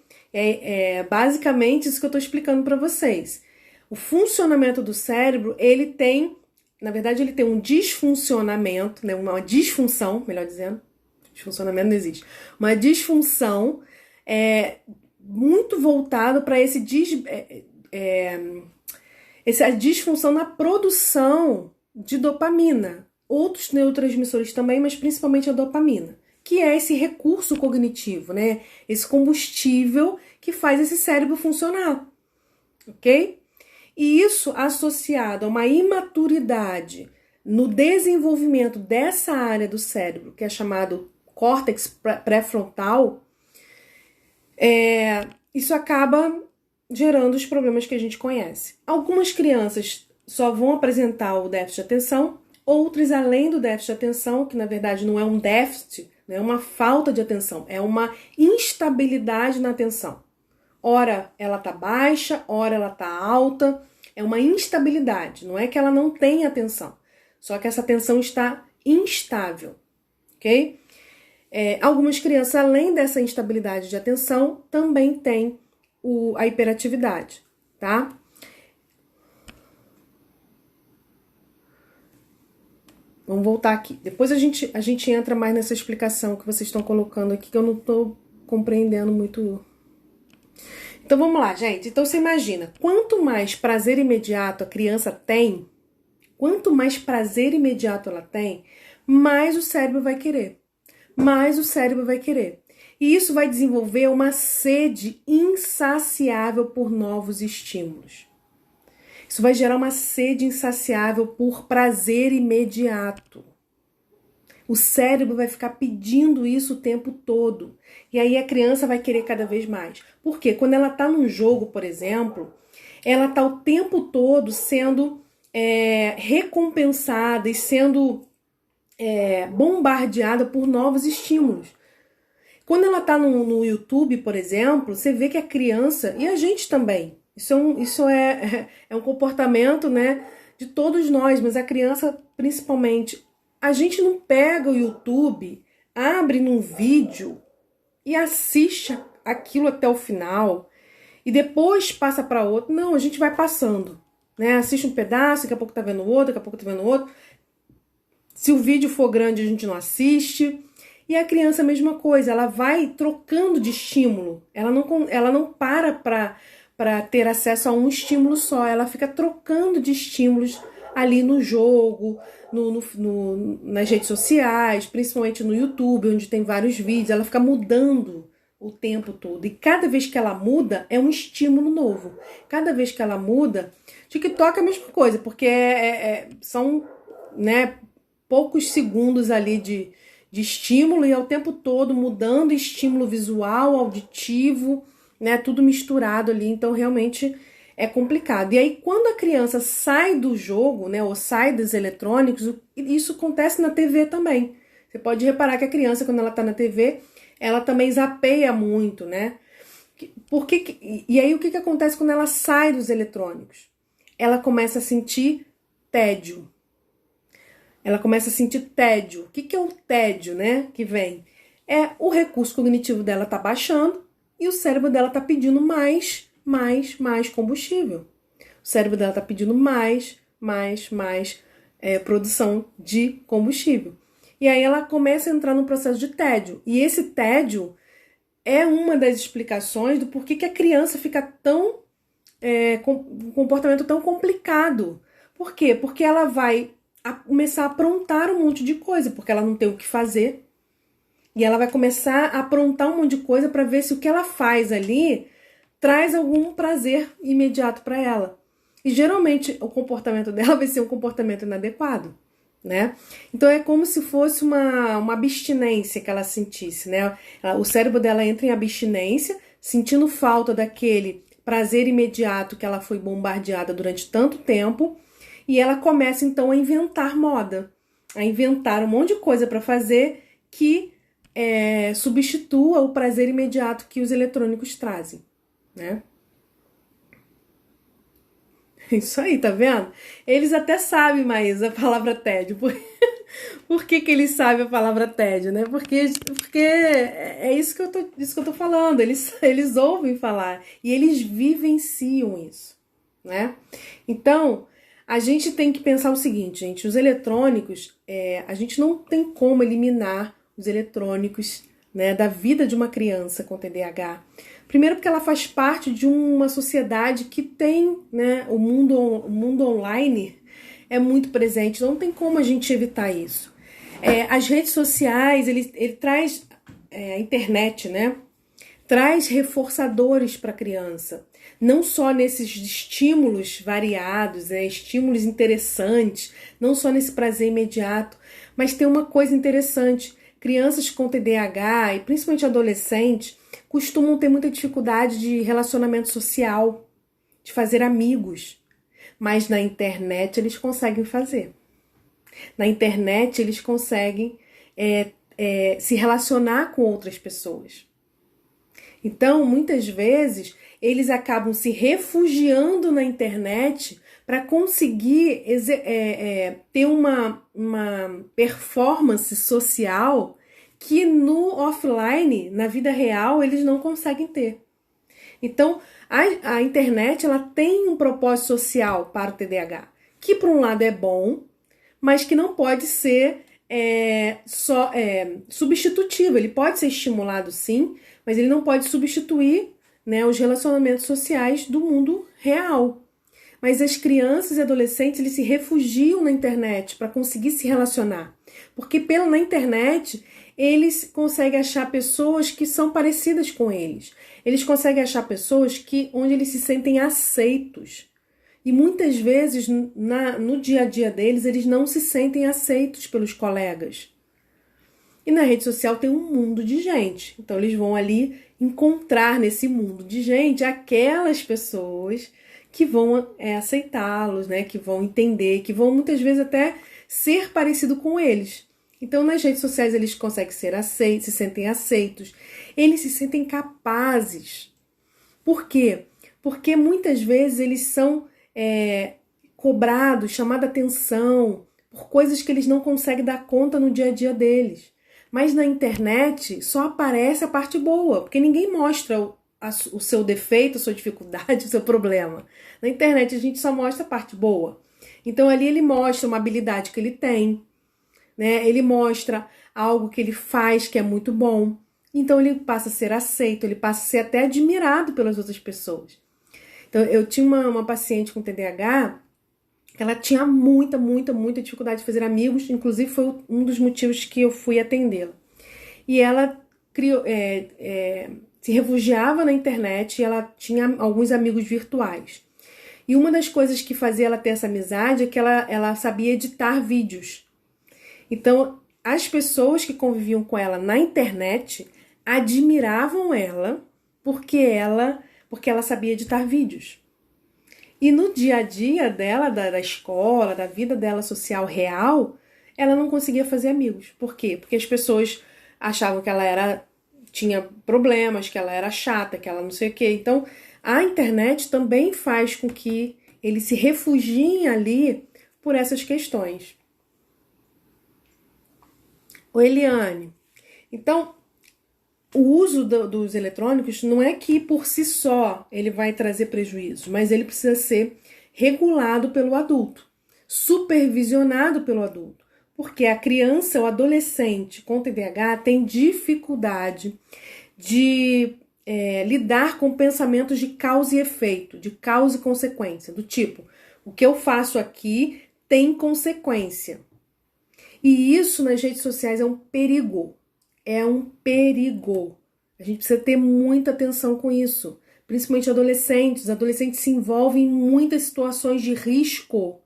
Basicamente isso que eu estou explicando para vocês. O funcionamento do cérebro, ele tem, na verdade, ele tem um disfuncionamento, né, uma disfunção, melhor dizendo, disfuncionamento não existe, uma disfunção muito voltado para essa disfunção na produção de dopamina, outros neurotransmissores também, mas principalmente a dopamina, que é esse recurso cognitivo, né? Esse combustível que faz esse cérebro funcionar, ok? E isso associado a uma imaturidade no desenvolvimento dessa área do cérebro, que é chamado córtex pré-frontal, isso acaba gerando os problemas que a gente conhece. Algumas crianças só vão apresentar o déficit de atenção, outras além do déficit de atenção, que na verdade não é um déficit, não é uma falta de atenção, é uma instabilidade na atenção. Ora ela tá baixa, ora ela tá alta, é uma instabilidade, não é que ela não tem atenção, só que essa atenção está instável, ok? Algumas crianças, além dessa instabilidade de atenção, também têm a hiperatividade, tá? Vamos voltar aqui. Depois a gente entra mais nessa explicação que vocês estão colocando aqui, que eu não tô compreendendo muito. Então vamos lá, gente. Então você imagina, quanto mais prazer imediato a criança tem, quanto mais prazer imediato ela tem, mais o cérebro vai querer. Mais o cérebro vai querer. E isso vai desenvolver uma sede insaciável por novos estímulos. Isso vai gerar uma sede insaciável por prazer imediato. O cérebro vai ficar pedindo isso o tempo todo. E aí a criança vai querer cada vez mais. Por quê? Quando ela está num jogo, por exemplo, ela está o tempo todo sendo recompensada e sendo bombardeada por novos estímulos. Quando ela está no YouTube, por exemplo, você vê que a criança, e a gente também, isso é um comportamento, né, de todos nós, mas a criança principalmente, a gente não pega o YouTube, abre num vídeo e assiste aquilo até o final e depois passa para outro. Não, a gente vai passando, né, assiste um pedaço, daqui a pouco tá vendo outro, daqui a pouco tá vendo outro. Se o vídeo for grande, a gente não assiste. E a criança, a mesma coisa, ela vai trocando de estímulo. Ela não para ter acesso a um estímulo só. Ela fica trocando de estímulos ali no jogo, nas redes sociais, principalmente no YouTube, onde tem vários vídeos. Ela fica mudando o tempo todo. E cada vez que ela muda, é um estímulo novo. Cada vez que ela muda, TikTok é a mesma coisa, porque são, né, poucos segundos ali de de estímulo e ao tempo todo mudando estímulo visual, auditivo, né? Tudo misturado ali, então realmente é complicado. E aí, quando a criança sai do jogo, né, ou sai dos eletrônicos, isso acontece na TV também. Você pode reparar que a criança, quando ela tá na TV, ela também zapeia muito, né? E aí, o que acontece quando ela sai dos eletrônicos? Ela começa a sentir tédio. Ela começa a sentir tédio. O que é o tédio, né? Que vem? É o recurso cognitivo dela tá baixando e o cérebro dela tá pedindo mais combustível. O cérebro dela tá pedindo mais produção de combustível. E aí ela começa a entrar num processo de tédio. E esse tédio é uma das explicações do porquê que a criança fica tão com um comportamento tão complicado. Por quê? Porque ela vai começar a aprontar um monte de coisa, porque ela não tem o que fazer. E ela vai começar a aprontar um monte de coisa para ver se o que ela faz ali traz algum prazer imediato para ela. E geralmente o comportamento dela vai ser um comportamento inadequado, né? Então é como se fosse uma abstinência que ela sentisse, né? O cérebro dela entra em abstinência, sentindo falta daquele prazer imediato que ela foi bombardeada durante tanto tempo, e ela começa então a inventar moda, a inventar um monte de coisa para fazer que substitua o prazer imediato que os eletrônicos trazem, né? Isso aí, tá vendo? Eles até sabem mais a palavra tédio. Por que eles sabem a palavra tédio, né? Porque é isso que eu tô falando. Eles ouvem falar e eles vivenciam isso, né? Então, a gente tem que pensar o seguinte, gente. Os eletrônicos, a gente não tem como eliminar os eletrônicos, né, da vida de uma criança com TDAH. Primeiro porque ela faz parte de uma sociedade que tem, né, o mundo online é muito presente, não tem como a gente evitar isso. As redes sociais, ele traz, a internet, né, traz reforçadores para a criança, não só nesses estímulos variados, estímulos interessantes, não só nesse prazer imediato, mas tem uma coisa interessante, crianças com TDAH e principalmente adolescentes costumam ter muita dificuldade de relacionamento social, de fazer amigos. Mas na internet eles conseguem fazer. Na internet eles conseguem se relacionar com outras pessoas. Então, muitas vezes, eles acabam se refugiando na internet para conseguir ter uma performance social que no offline, na vida real, eles não conseguem ter. Então, a internet ela tem um propósito social para o TDAH, que por um lado é bom, mas que não pode ser substitutivo. Ele pode ser estimulado sim, mas ele não pode substituir, né, os relacionamentos sociais do mundo real. Mas as crianças e adolescentes eles se refugiam na internet para conseguir se relacionar. Porque na internet eles conseguem achar pessoas que são parecidas com eles. Eles conseguem achar pessoas onde eles se sentem aceitos. E muitas vezes, no dia a dia deles, eles não se sentem aceitos pelos colegas. E na rede social tem um mundo de gente. Então eles vão ali encontrar nesse mundo de gente aquelas pessoas que vão aceitá-los, né? Que vão entender, que vão muitas vezes até ser parecido com eles. Então, nas redes sociais, eles conseguem ser aceitos, se sentem aceitos, eles se sentem capazes. Por quê? Porque muitas vezes eles são cobrados, chamada atenção por coisas que eles não conseguem dar conta no dia a dia deles. Mas na internet só aparece a parte boa, porque ninguém mostra o seu defeito, a sua dificuldade, o seu problema. Na internet a gente só mostra a parte boa. Então ali ele mostra uma habilidade que ele tem, né? Ele mostra algo que ele faz que é muito bom. Então ele passa a ser aceito, ele passa a ser até admirado pelas outras pessoas. Então eu tinha uma paciente com TDAH, ela tinha muita dificuldade de fazer amigos, inclusive foi um dos motivos que eu fui atendê-la. E ela se refugiava na internet e ela tinha alguns amigos virtuais. E uma das coisas que fazia ela ter essa amizade é que ela sabia editar vídeos. Então, as pessoas que conviviam com ela na internet admiravam ela porque ela sabia editar vídeos. E no dia a dia dela, da escola, da vida dela social real, ela não conseguia fazer amigos. Por quê? Porque as pessoas achavam que ela tinha problemas, que ela era chata, que ela não sei o quê. Então, a internet também faz com que eles se refugiem ali por essas questões. Ô, Eliane, então, o uso dos eletrônicos não é que por si só ele vai trazer prejuízos, mas ele precisa ser regulado pelo adulto, supervisionado pelo adulto, porque a criança ou adolescente com TDAH tem dificuldade de lidar com pensamentos de causa e efeito, de causa e consequência, do tipo, o que eu faço aqui tem consequência. E isso nas redes sociais é um perigo. É um perigo. A gente precisa ter muita atenção com isso. Principalmente adolescentes. Os adolescentes se envolvem em muitas situações de risco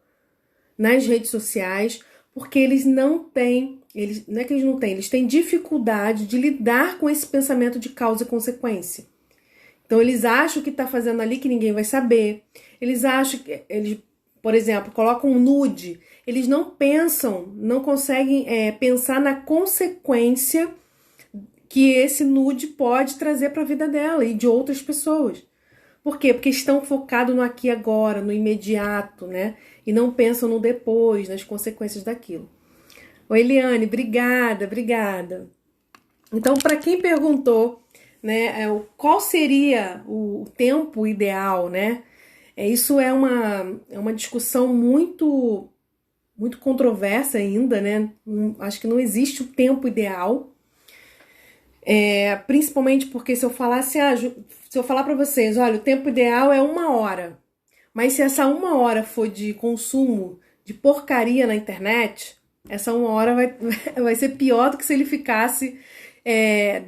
nas redes sociais, porque eles não têm, não é que eles não têm, eles têm dificuldade de lidar com esse pensamento de causa e consequência. Então eles acham que está fazendo ali que ninguém vai saber. Eles acham que, por exemplo, colocam um nude. Eles não pensam, não conseguem pensar na consequência que esse nude pode trazer para a vida dela e de outras pessoas. Por quê? Porque estão focados no aqui e agora, no imediato, né? E não pensam no depois, nas consequências daquilo. Oi, Eliane, obrigada. Então, para quem perguntou, né, qual seria o tempo ideal, né? Isso é uma discussão muito controversa ainda, né? Acho que não existe o tempo ideal. Principalmente porque se eu falar para vocês, olha, o tempo ideal é 1 hora, mas se essa 1 hora for de consumo de porcaria na internet, essa 1 hora vai ser pior do que se ele ficasse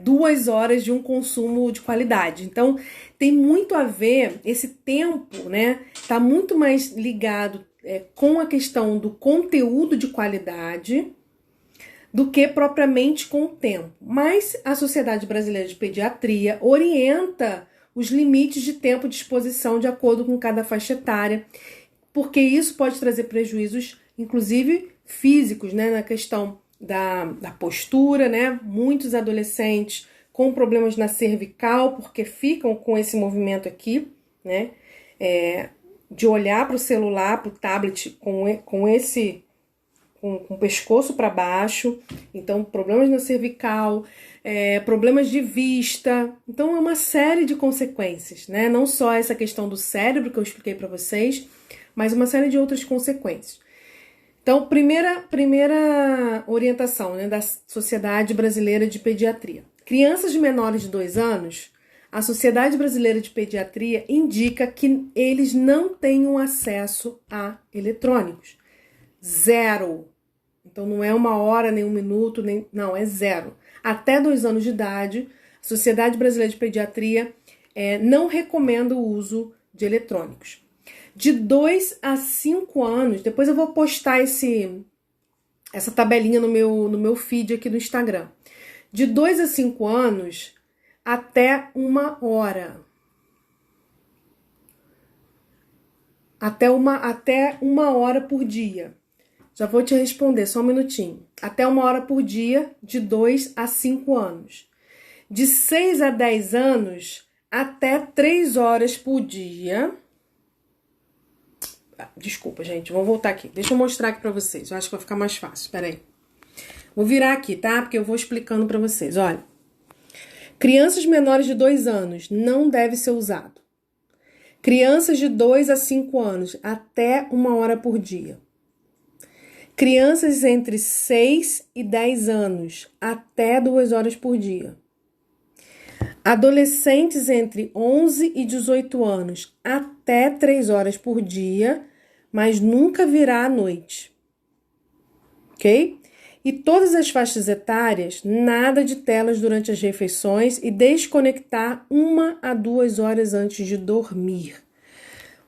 2 horas de um consumo de qualidade. Então, tem muito a ver, esse tempo, né, tá muito mais ligado com a questão do conteúdo de qualidade do que propriamente com o tempo. Mas a Sociedade Brasileira de Pediatria orienta os limites de tempo de exposição de acordo com cada faixa etária, porque isso pode trazer prejuízos, inclusive físicos, né, na questão da postura, né? Muitos adolescentes com problemas na cervical, porque ficam com esse movimento aqui, né? De olhar para o celular, para o tablet com o pescoço para baixo, então problemas na cervical, problemas de vista, então é uma série de consequências, né? Não só essa questão do cérebro que eu expliquei para vocês, mas uma série de outras consequências. Então, primeira orientação, né, da Sociedade Brasileira de Pediatria. Crianças menores de 2 anos, a Sociedade Brasileira de Pediatria indica que eles não tenham acesso a eletrônicos. 0. Então não é 1 hora, nem 1 minuto, não, é 0. Até 2 anos de idade, a Sociedade Brasileira de Pediatria não recomenda o uso de eletrônicos. De 2 a 5 anos, depois eu vou postar essa tabelinha no meu feed aqui do Instagram. De 2 a 5 anos, até 1 hora. Até uma hora por dia. Já vou te responder, só um minutinho. Até 1 hora por dia, de 2 a 5 anos. De 6 a 10 anos, até 3 horas por dia. Desculpa, gente, vou voltar aqui. Deixa eu mostrar aqui pra vocês, eu acho que vai ficar mais fácil, peraí. Vou virar aqui, tá? Porque eu vou explicando pra vocês, olha. Crianças menores de 2 anos, não deve ser usado. Crianças de 2 a 5 anos, até 1 hora por dia. Crianças entre 6 e 10 anos, até 2 horas por dia. Adolescentes entre 11 e 18 anos, até 3 horas por dia, mas nunca virá à noite. Ok? E todas as faixas etárias, nada de telas durante as refeições e desconectar 1 a 2 horas antes de dormir.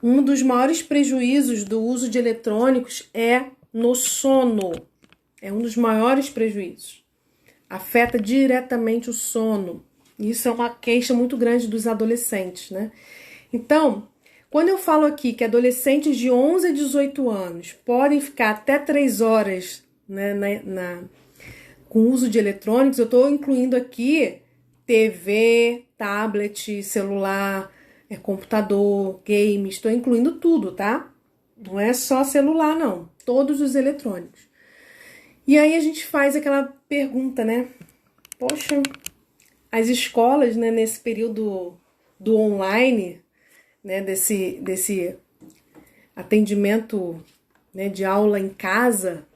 Um dos maiores prejuízos do uso de eletrônicos é no sono. É um dos maiores prejuízos. Afeta diretamente o sono. Isso é uma queixa muito grande dos adolescentes, né? Então, quando eu falo aqui que adolescentes de 11 a 18 anos podem ficar até 3 horas, né, com uso de eletrônicos, eu estou incluindo aqui TV, tablet, celular, computador, games, estou incluindo tudo, tá? Não é só celular, não. Todos os eletrônicos. E aí a gente faz aquela pergunta, né? Poxa, as escolas, né, nesse período do online, né, desse atendimento, né, de aula em casa,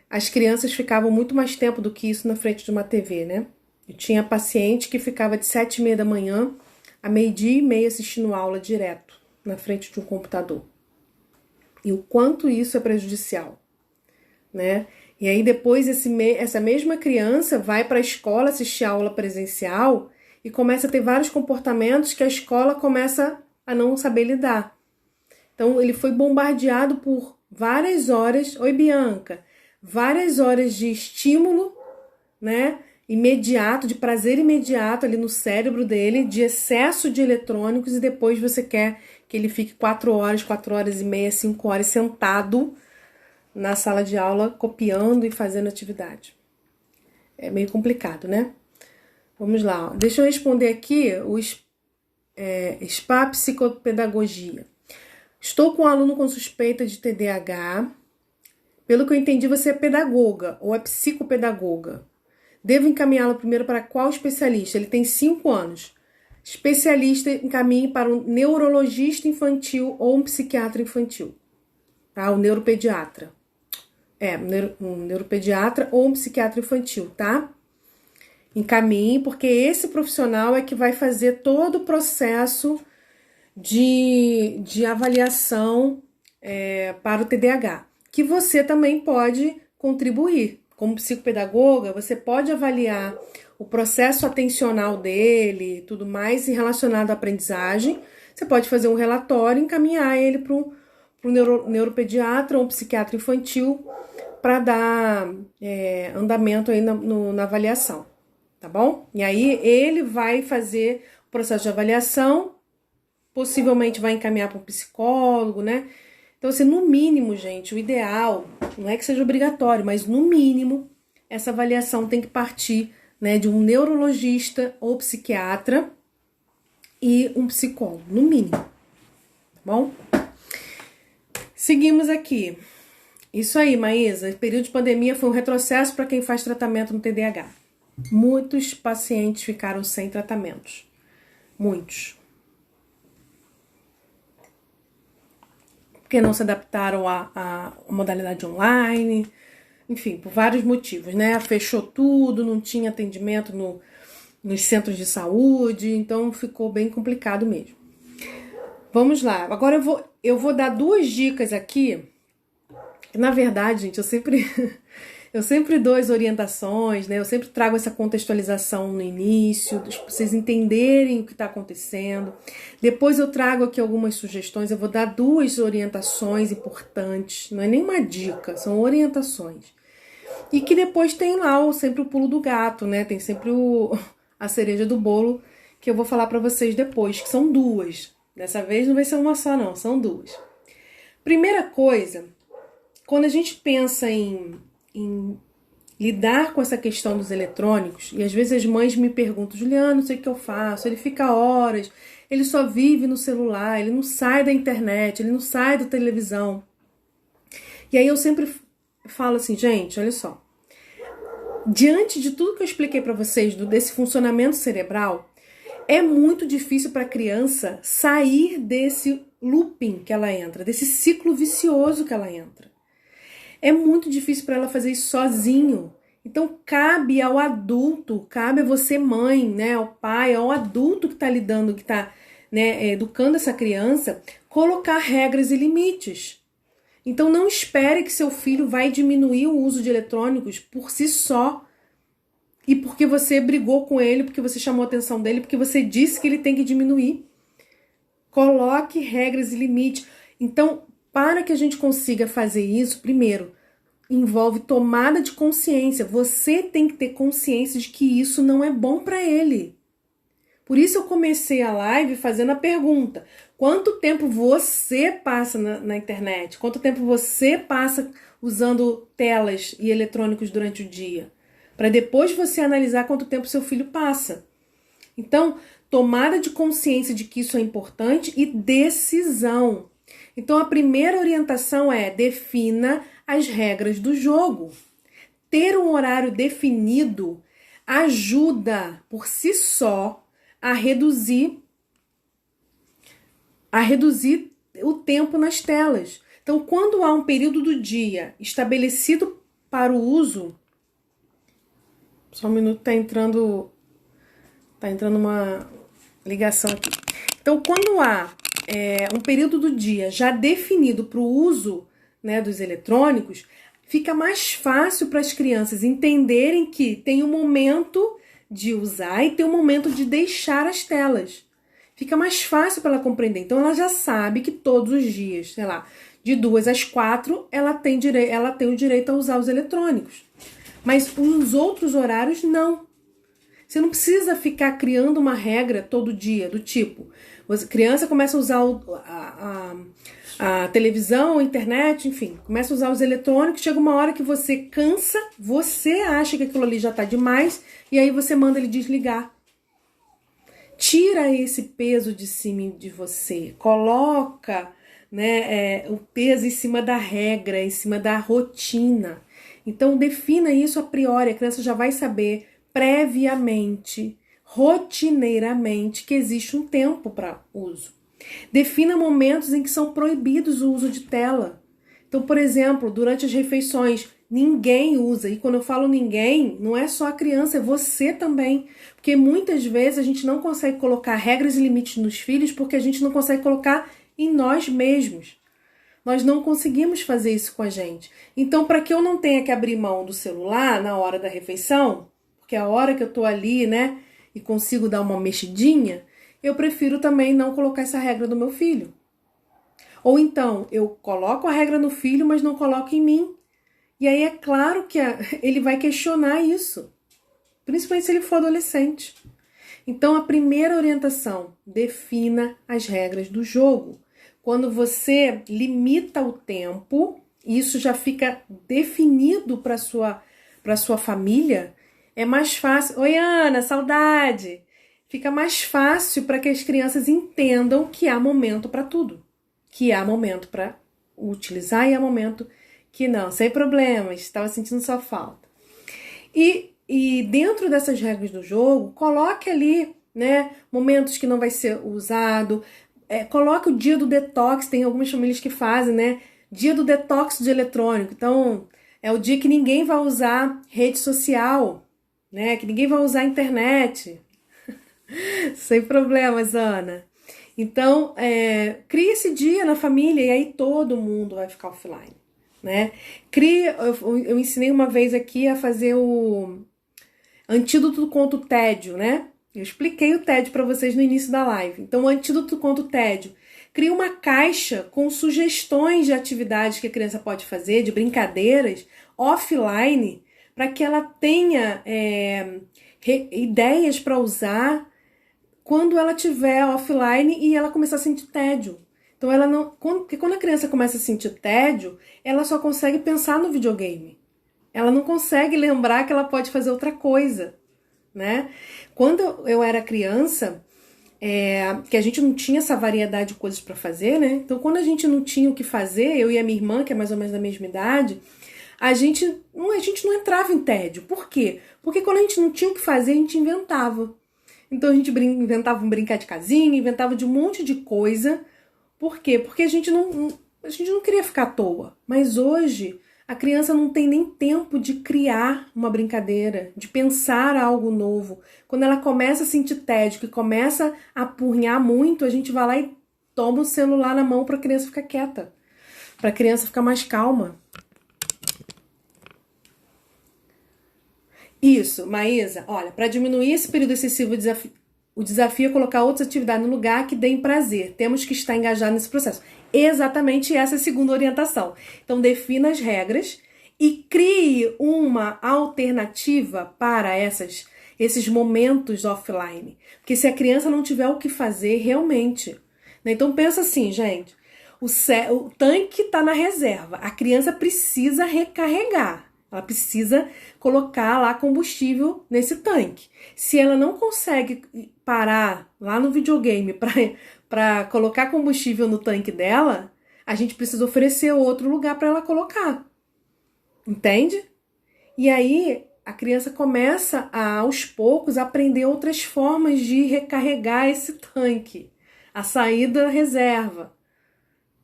as crianças ficavam muito mais tempo do que isso na frente de uma TV, né? Eu tinha paciente que ficava de 7h30 da manhã a 12h30 assistindo aula direto na frente de um computador. E o quanto isso é prejudicial, né? E aí depois essa mesma criança vai para a escola assistir a aula presencial e começa a ter vários comportamentos que a escola começa a não saber lidar. Então ele foi bombardeado por várias horas, oi Bianca, várias horas de estímulo, né? Imediato, de prazer imediato ali no cérebro dele, de excesso de eletrônicos, e depois você quer que ele fique 4 horas, 4h30, 5 horas sentado na sala de aula, copiando e fazendo atividade. É meio complicado, né? Vamos lá, ó. Deixa eu responder aqui o SPA Psicopedagogia. Estou com um aluno com suspeita de TDAH. Pelo que eu entendi, você é pedagoga ou é psicopedagoga. Devo encaminhá-lo primeiro para qual especialista? Ele tem 5 anos. Especialista, encaminhe para um neurologista infantil ou um psiquiatra infantil. Tá? O neuropediatra. Um neuropediatra ou um psiquiatra infantil, tá? Encaminhe, porque esse profissional é que vai fazer todo o processo de avaliação para o TDAH. Que você também pode contribuir. Como psicopedagoga, você pode avaliar o processo atencional dele, tudo mais relacionado à aprendizagem. Você pode fazer um relatório e encaminhar ele para o neuropediatra ou um psiquiatra infantil para dar andamento aí na avaliação, tá bom? E aí ele vai fazer o processo de avaliação, possivelmente vai encaminhar para um psicólogo, né? Então, assim, no mínimo, gente, o ideal, não é que seja obrigatório, mas no mínimo, essa avaliação tem que partir, né, de um neurologista ou psiquiatra e um psicólogo, no mínimo, tá bom? Seguimos aqui. Isso aí, Maísa, o período de pandemia foi um retrocesso para quem faz tratamento no TDAH. Muitos pacientes ficaram sem tratamentos. Muitos. Porque não se adaptaram à modalidade online, enfim, por vários motivos, né? Fechou tudo, não tinha atendimento nos centros de saúde, então ficou bem complicado mesmo. Vamos lá, agora eu vou dar 2 dicas aqui. Na verdade, gente, eu sempre dou as orientações, né? Eu sempre trago essa contextualização no início, para vocês entenderem o que está acontecendo. Depois eu trago aqui algumas sugestões, eu vou dar 2 orientações importantes, não é nem uma dica, são orientações. E que depois tem lá sempre o pulo do gato, né? Tem sempre a cereja do bolo, que eu vou falar para vocês depois, que são 2. Dessa vez não vai ser uma só, não, são 2. Primeira coisa, quando a gente pensa em lidar com essa questão dos eletrônicos, e às vezes as mães me perguntam, Juliana, não sei o que eu faço, ele fica horas, ele só vive no celular, ele não sai da internet, ele não sai da televisão. E aí eu sempre falo assim, gente, olha só, diante de tudo que eu expliquei para vocês desse funcionamento cerebral, é muito difícil para a criança sair desse looping que ela entra, desse ciclo vicioso que ela entra. É muito difícil para ela fazer isso sozinho. Então, cabe ao adulto, cabe a você mãe, né, ao pai, ao adulto que está lidando, que está, né, educando essa criança, colocar regras e limites. Então, não espere que seu filho vai diminuir o uso de eletrônicos por si só. E porque você brigou com ele, porque você chamou a atenção dele, porque você disse que ele tem que diminuir. Coloque regras e limites. Então, para que a gente consiga fazer isso, primeiro, envolve tomada de consciência. Você tem que ter consciência de que isso não é bom para ele. Por isso eu comecei a live fazendo a pergunta: quanto tempo você passa na internet? Quanto tempo você passa usando telas e eletrônicos durante o dia? Para depois você analisar quanto tempo seu filho passa. Então, tomada de consciência de que isso é importante e decisão. Então, a primeira orientação é: defina as regras do jogo. Ter um horário definido ajuda por si só a reduzir o tempo nas telas. Então, quando há um período do dia estabelecido para o uso... Só um minuto, tá entrando uma ligação aqui. Então, quando há um período do dia já definido para o uso, né, dos eletrônicos, fica mais fácil para as crianças entenderem que tem um momento de usar e tem um momento de deixar as telas. Fica mais fácil para ela compreender. Então, ela já sabe que todos os dias, sei lá, de 2 às 4, ela tem o direito a usar os eletrônicos. Mas os outros horários, não. Você não precisa ficar criando uma regra todo dia, do tipo, a criança começa a usar a televisão, a internet, enfim, começa a usar os eletrônicos, chega uma hora que você cansa, você acha que aquilo ali já tá demais, e aí você manda ele desligar. Tira esse peso de cima de você, coloca, né, o peso em cima da regra, em cima da rotina. Então, defina isso a priori, a criança já vai saber previamente, rotineiramente, que existe um tempo para uso. Defina momentos em que são proibidos o uso de tela. Então, por exemplo, durante as refeições, ninguém usa. E quando eu falo ninguém, não é só a criança, é você também. Porque muitas vezes a gente não consegue colocar regras e limites nos filhos porque a gente não consegue colocar em nós mesmos. Nós não conseguimos fazer isso com a gente. Então, para que eu não tenha que abrir mão do celular na hora da refeição, porque é a hora que eu tô ali, né, e consigo dar uma mexidinha, eu prefiro também não colocar essa regra no meu filho. Ou então, eu coloco a regra no filho, mas não coloco em mim. E aí é claro que ele vai questionar isso, principalmente se ele for adolescente. Então, a primeira orientação: defina as regras do jogo. Quando você limita o tempo, isso já fica definido para sua família, é mais fácil. Oi, Ana, saudade! Fica mais fácil para que as crianças entendam que há momento para tudo. Que há momento para utilizar e há momento que não. Sem problemas, estava sentindo sua falta. E dentro dessas regras do jogo, coloque ali, né, momentos que não vai ser usado. Coloque o dia do detox, tem algumas famílias que fazem, né? Dia do detox de eletrônico. Então, é o dia que ninguém vai usar rede social, né? Que ninguém vai usar a internet. Sem problemas, Ana. Então, crie esse dia na família e aí todo mundo vai ficar offline, né? Eu ensinei uma vez aqui a fazer o antídoto contra o tédio, né? Eu expliquei o TED para vocês no início da live. Então, o antídoto contra o tédio. Cria uma caixa com sugestões de atividades que a criança pode fazer, de brincadeiras, offline, para que ela tenha ideias para usar quando ela estiver offline e ela começar a sentir tédio. Então, porque quando a criança começa a sentir tédio, ela só consegue pensar no videogame. Ela não consegue lembrar que ela pode fazer outra coisa, né? Quando eu era criança, que a gente não tinha essa variedade de coisas para fazer, né? Então, quando a gente não tinha o que fazer, eu e a minha irmã, que é mais ou menos da mesma idade, a gente não entrava em tédio. Por quê? Porque quando a gente não tinha o que fazer, a gente inventava. Então, a gente inventava um brincar de casinha, inventava de um monte de coisa. Por quê? Porque a gente não queria ficar à toa. Mas hoje, a criança não tem nem tempo de criar uma brincadeira, de pensar algo novo. Quando ela começa a sentir tédio, que começa a apurrinhar muito, a gente vai lá e toma o celular na mão para a criança ficar quieta, para a criança ficar mais calma. Isso, Maísa, olha, para diminuir esse período excessivo, o desafio é colocar outras atividades no lugar que deem prazer. Temos que estar engajados nesse processo. Exatamente essa é a segunda orientação. Então, defina as regras e crie uma alternativa para esses momentos offline. Porque se a criança não tiver o que fazer, realmente. Né? Então pensa assim, gente, o tanque está na reserva, a criança precisa recarregar. Ela precisa colocar lá combustível nesse tanque. Se ela não consegue parar lá no videogame para colocar combustível no tanque dela, a gente precisa oferecer outro lugar para ela colocar. Entende? E aí a criança começa aos poucos a aprender outras formas de recarregar esse tanque, a saída da reserva,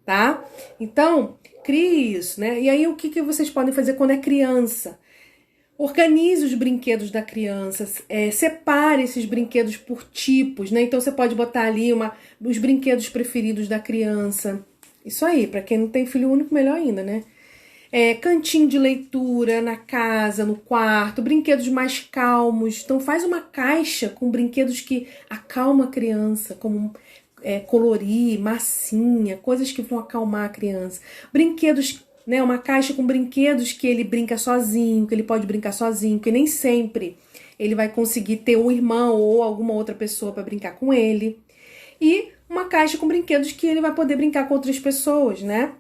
tá? Então, crie isso, né? E aí o que vocês podem fazer quando é criança? Organize os brinquedos da criança, separe esses brinquedos por tipos, né? Então você pode botar ali os brinquedos preferidos da criança. Isso aí, para quem não tem filho único, melhor ainda, né? Cantinho de leitura na casa, no quarto, brinquedos mais calmos. Então faz uma caixa com brinquedos que acalmam a criança, como colorir, massinha, coisas que vão acalmar a criança. Brinquedos, né, uma caixa com brinquedos que ele brinca sozinho, que ele pode brincar sozinho, que nem sempre ele vai conseguir ter um irmão ou alguma outra pessoa para brincar com ele. E uma caixa com brinquedos que ele vai poder brincar com outras pessoas, né?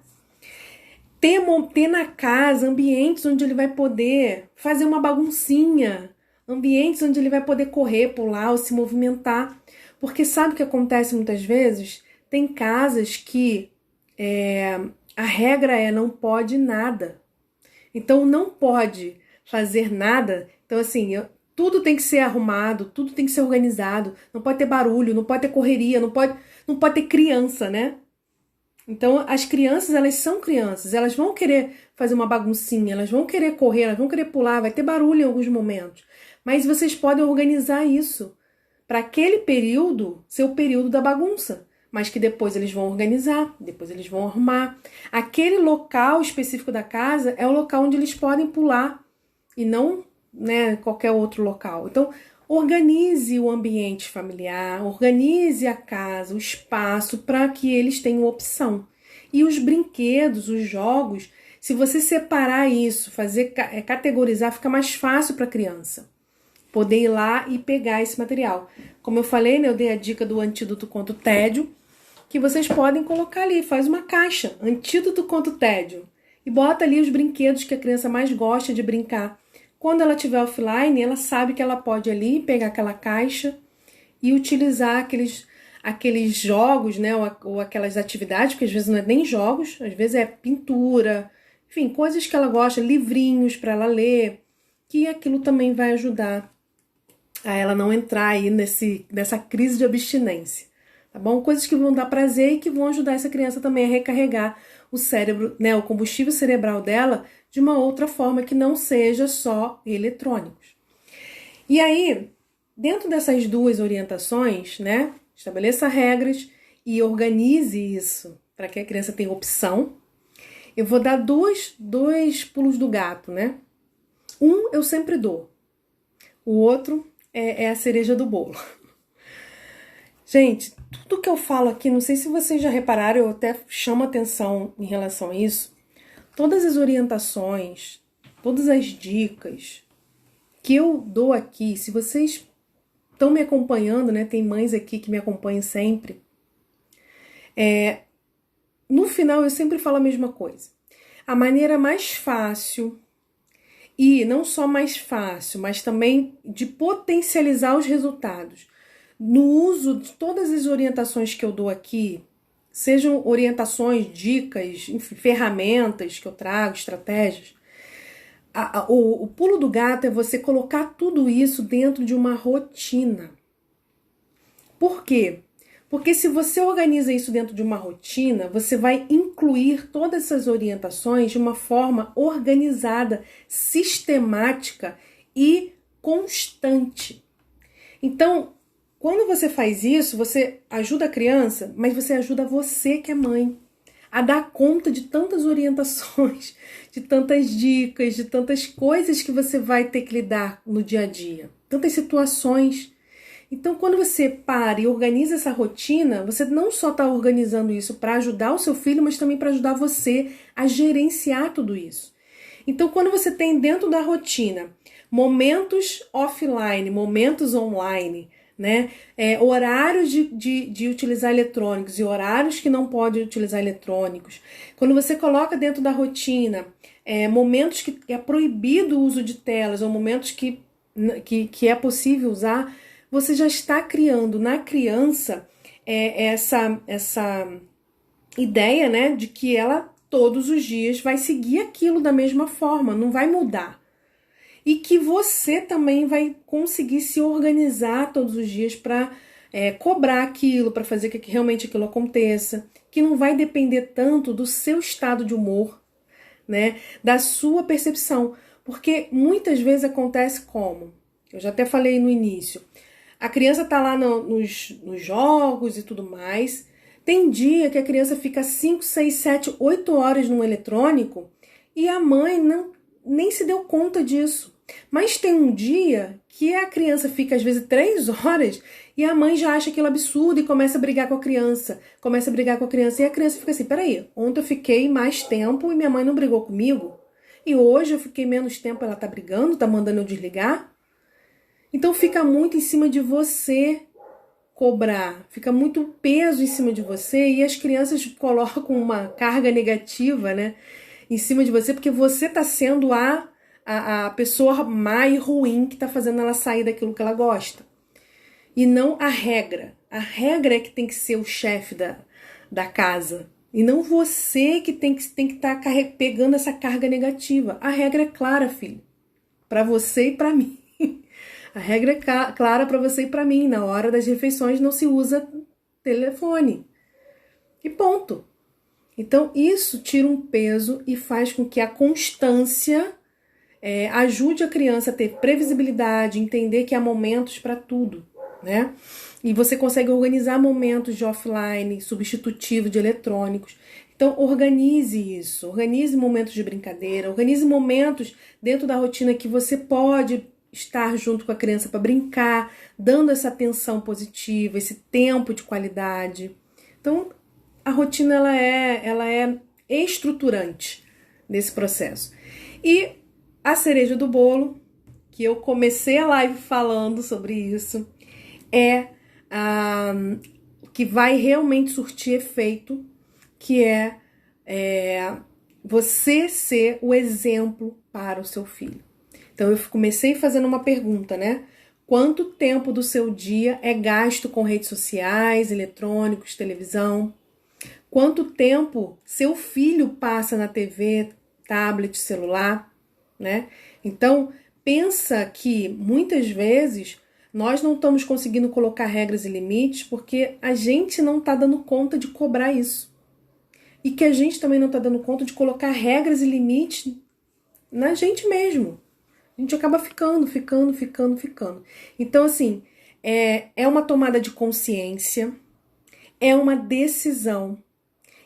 Ter na casa ambientes onde ele vai poder fazer uma baguncinha, ambientes onde ele vai poder correr, pular ou se movimentar. Porque sabe o que acontece muitas vezes? Tem casas que a regra é não pode nada. Então não pode fazer nada. Então assim, tudo tem que ser arrumado, tudo tem que ser organizado. Não pode ter barulho, não pode ter correria, não pode ter criança, né? Então, as crianças, elas são crianças, elas vão querer fazer uma baguncinha, elas vão querer correr, elas vão querer pular, vai ter barulho em alguns momentos. Mas vocês podem organizar isso para aquele período ser o período da bagunça, mas que depois eles vão organizar, depois eles vão arrumar. Aquele local específico da casa é o local onde eles podem pular e não, né, qualquer outro local. Então, organize o ambiente familiar, organize a casa, o espaço para que eles tenham opção. E os brinquedos, os jogos, se você separar isso, categorizar, fica mais fácil para a criança poder ir lá e pegar esse material. Como eu falei, né, eu dei a dica do antídoto contra o tédio, que vocês podem colocar ali, faz uma caixa, antídoto contra o tédio, e bota ali os brinquedos que a criança mais gosta de brincar. Quando ela estiver offline, ela sabe que ela pode ali pegar aquela caixa e utilizar aqueles jogos, né, ou aquelas atividades, porque às vezes não é nem jogos, às vezes é pintura, enfim, coisas que ela gosta, livrinhos para ela ler, que aquilo também vai ajudar a ela não entrar aí nessa crise de abstinência, tá bom? Coisas que vão dar prazer e que vão ajudar essa criança também a recarregar o cérebro, né, o combustível cerebral dela de uma outra forma que não seja só eletrônicos. E aí, dentro dessas duas orientações, né, estabeleça regras e organize isso para que a criança tenha opção. Eu vou dar dois pulos do gato, né? Um eu sempre dou, o outro é a cereja do bolo. Gente, tudo que eu falo aqui, não sei se vocês já repararam, eu até chamo atenção em relação a isso. Todas as orientações, todas as dicas que eu dou aqui, se vocês estão me acompanhando, né? Tem mães aqui que me acompanham sempre. No final eu sempre falo a mesma coisa. A maneira mais fácil, e não só mais fácil, mas também de potencializar os resultados no uso de todas as orientações que eu dou aqui, sejam orientações, dicas, enfim, ferramentas que eu trago, estratégias. O pulo do gato é você colocar tudo isso dentro de uma rotina. Por quê? Porque se você organiza isso dentro de uma rotina, você vai incluir todas essas orientações de uma forma organizada, sistemática e constante. Então, quando você faz isso, você ajuda a criança, mas você ajuda você que é mãe a dar conta de tantas orientações, de tantas dicas, de tantas coisas que você vai ter que lidar no dia a dia, tantas situações. Então, quando você para e organiza essa rotina, você não só está organizando isso para ajudar o seu filho, mas também para ajudar você a gerenciar tudo isso. Então, quando você tem dentro da rotina momentos offline, momentos online, né? Horários de utilizar eletrônicos e horários que não pode utilizar eletrônicos. Quando você coloca dentro da rotina momentos que é proibido o uso de telas ou momentos que é possível usar, você já está criando na criança essa ideia, né, de que ela todos os dias vai seguir aquilo da mesma forma, não vai mudar. E que você também vai conseguir se organizar todos os dias para cobrar aquilo, para fazer que realmente aquilo aconteça, que não vai depender tanto do seu estado de humor, né, da sua percepção, porque muitas vezes acontece como, eu já até falei no início, a criança tá lá nos jogos e tudo mais, tem dia que a criança fica 5, 6, 7, 8 horas no eletrônico e a mãe nem se deu conta disso. Mas tem um dia que a criança fica às vezes 3 horas e a mãe já acha aquilo absurdo e começa a brigar com a criança. E a criança fica assim, peraí, ontem eu fiquei mais tempo e minha mãe não brigou comigo? E hoje eu fiquei menos tempo, ela tá brigando, tá mandando eu desligar? Então fica muito em cima de você cobrar, fica muito peso em cima de você e as crianças colocam uma carga negativa, né, em cima de você, porque você tá sendo a pessoa má e ruim que tá fazendo ela sair daquilo que ela gosta. E não a regra. A regra é que tem que ser o chefe da casa. E não você que tem que estar pegando essa carga negativa. A regra é clara, filho. Para você e para mim. A regra é clara para você e para mim. Na hora das refeições não se usa telefone. E ponto. Então isso tira um peso e faz com que a constância ajude a criança a ter previsibilidade, entender que há momentos para tudo, né? E você consegue organizar momentos de offline, substitutivo de eletrônicos. Então, organize isso. Organize momentos de brincadeira, organize momentos dentro da rotina que você pode estar junto com a criança para brincar, dando essa atenção positiva, esse tempo de qualidade. Então, a rotina ela é estruturante nesse processo. E a cereja do bolo, que eu comecei a live falando sobre isso, que vai realmente surtir efeito, que você ser o exemplo para o seu filho. Então eu comecei fazendo uma pergunta, né? Quanto tempo do seu dia é gasto com redes sociais, eletrônicos, televisão? Quanto tempo seu filho passa na TV, tablet, celular, né? Então, pensa que muitas vezes nós não estamos conseguindo colocar regras e limites porque a gente não está dando conta de cobrar isso. E que a gente também não está dando conta de colocar regras e limites na gente mesmo. A gente acaba ficando. Então, assim, é uma tomada de consciência, é uma decisão.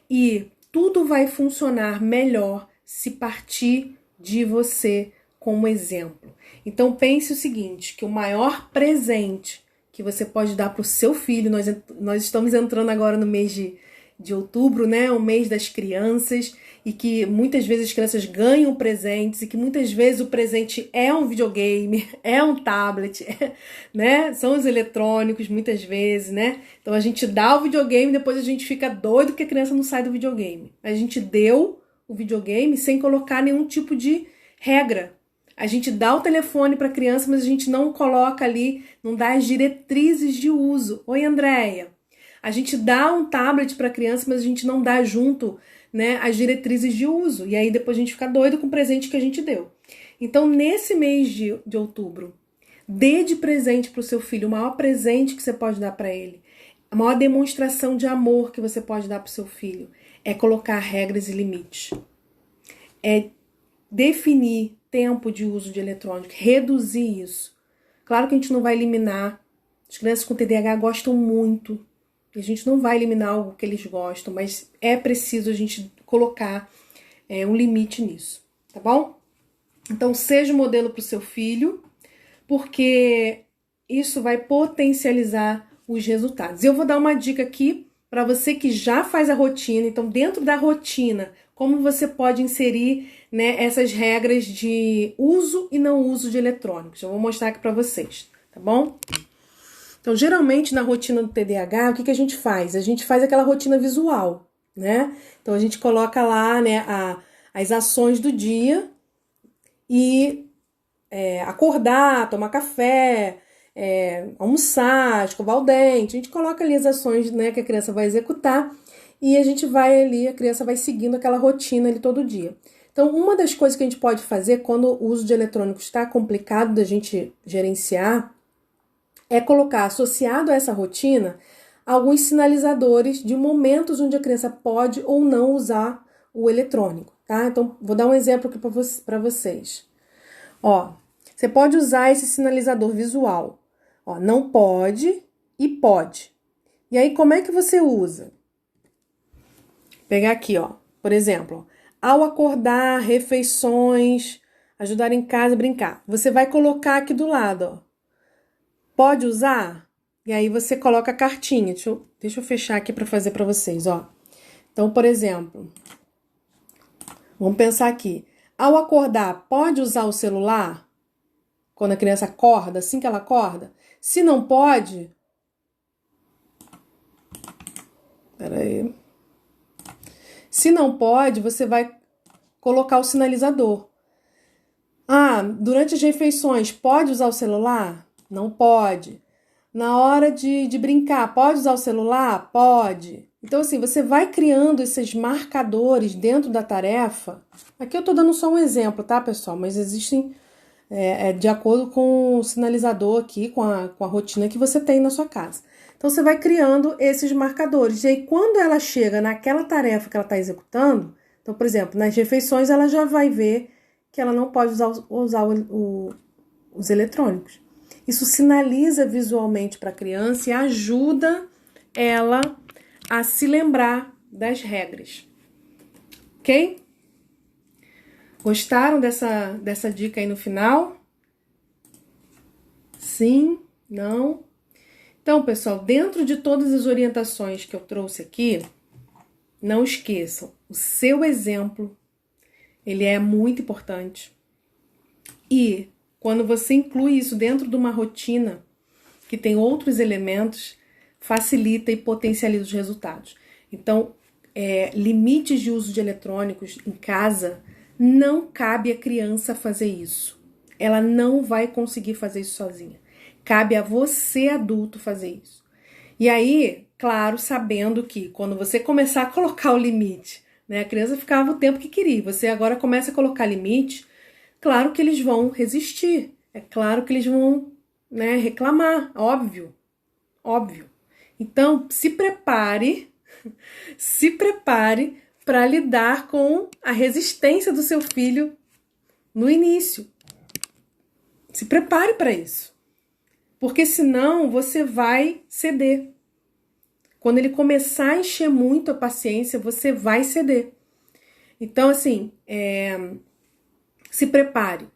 E tudo vai funcionar melhor se partir de você como exemplo. Então pense o seguinte, que o maior presente que você pode dar para o seu filho, nós estamos entrando agora no mês de outubro, né? O mês das crianças, e que muitas vezes as crianças ganham presentes, e que muitas vezes o presente é um videogame, é um tablet, né? São os eletrônicos, muitas vezes, né? Então a gente dá o videogame, depois a gente fica doido que a criança não sai do videogame. A gente deu o videogame sem colocar nenhum tipo de regra. A gente dá o telefone para a criança, mas a gente não coloca ali, não dá as diretrizes de uso. Oi, Andréia. A gente dá um tablet para a criança, mas a gente não dá junto, né, as diretrizes de uso. E aí depois a gente fica doido com o presente que a gente deu. Então, nesse mês de outubro, dê de presente para o seu filho o maior presente que você pode dar para ele. A maior demonstração de amor que você pode dar para o seu filho é colocar regras e limites. É definir tempo de uso de eletrônico, reduzir isso. Claro que a gente não vai eliminar. As crianças com TDAH gostam muito. A gente não vai eliminar algo que eles gostam, mas é preciso a gente colocar um limite nisso, tá bom? Então, seja um modelo para o seu filho, porque isso vai potencializar os resultados. Eu vou dar uma dica aqui para você que já faz a rotina. Então, dentro da rotina, como você pode inserir, né, essas regras de uso e não uso de eletrônicos. Eu vou mostrar aqui para vocês, tá bom? Então, geralmente, na rotina do TDAH, o que a gente faz? A gente faz aquela rotina visual, né? Então, a gente coloca lá, né, as ações do dia e acordar, tomar café, almoçar, escovar o dente. A gente coloca ali as ações, né, que a criança vai executar e a gente vai ali, a criança vai seguindo aquela rotina ali todo dia. Então, uma das coisas que a gente pode fazer quando o uso de eletrônicos está complicado da gente gerenciar é colocar associado a essa rotina alguns sinalizadores de momentos onde a criança pode ou não usar o eletrônico, tá? Então, vou dar um exemplo aqui para vocês. Ó, você pode usar esse sinalizador visual. Ó, não pode e pode. E aí, como é que você usa? Vou pegar aqui, ó. Por exemplo, ao acordar, refeições, ajudar em casa, brincar. Você vai colocar aqui do lado, ó. Pode usar? E aí você coloca a cartinha. Deixa eu fechar aqui para fazer para vocês, ó. Então, por exemplo, vamos pensar aqui. Ao acordar, pode usar o celular? Quando a criança acorda, assim que ela acorda? Se não pode... Peraí. Se não pode, você vai colocar o sinalizador. Ah, durante as refeições, pode usar o celular? Não pode. Na hora de brincar, pode usar o celular? Pode. Então, assim, você vai criando esses marcadores dentro da tarefa. Aqui eu tô dando só um exemplo, tá, pessoal? Mas existem de acordo com o sinalizador aqui, com a rotina que você tem na sua casa. Então, você vai criando esses marcadores. E aí, quando ela chega naquela tarefa que ela está executando, então, por exemplo, nas refeições, ela já vai ver que ela não pode usar os eletrônicos. Isso sinaliza visualmente para a criança e ajuda ela a se lembrar das regras. Ok? Gostaram dessa dica aí no final? Sim? Não? Então, pessoal, dentro de todas as orientações que eu trouxe aqui, não esqueçam, o seu exemplo, ele é muito importante. E quando você inclui isso dentro de uma rotina que tem outros elementos, facilita e potencializa os resultados. Então, limites de uso de eletrônicos em casa, não cabe à criança fazer isso. Ela não vai conseguir fazer isso sozinha. Cabe a você, adulto, fazer isso. E aí, claro, sabendo que quando você começar a colocar o limite, né, a criança ficava o tempo que queria, você agora começa a colocar limite, claro que eles vão resistir, é claro que eles vão, né, reclamar, óbvio. Então, se prepare para lidar com a resistência do seu filho no início. Se prepare para isso. Porque senão você vai ceder. Quando ele começar a encher muito a paciência, você vai ceder. Então, assim, se prepare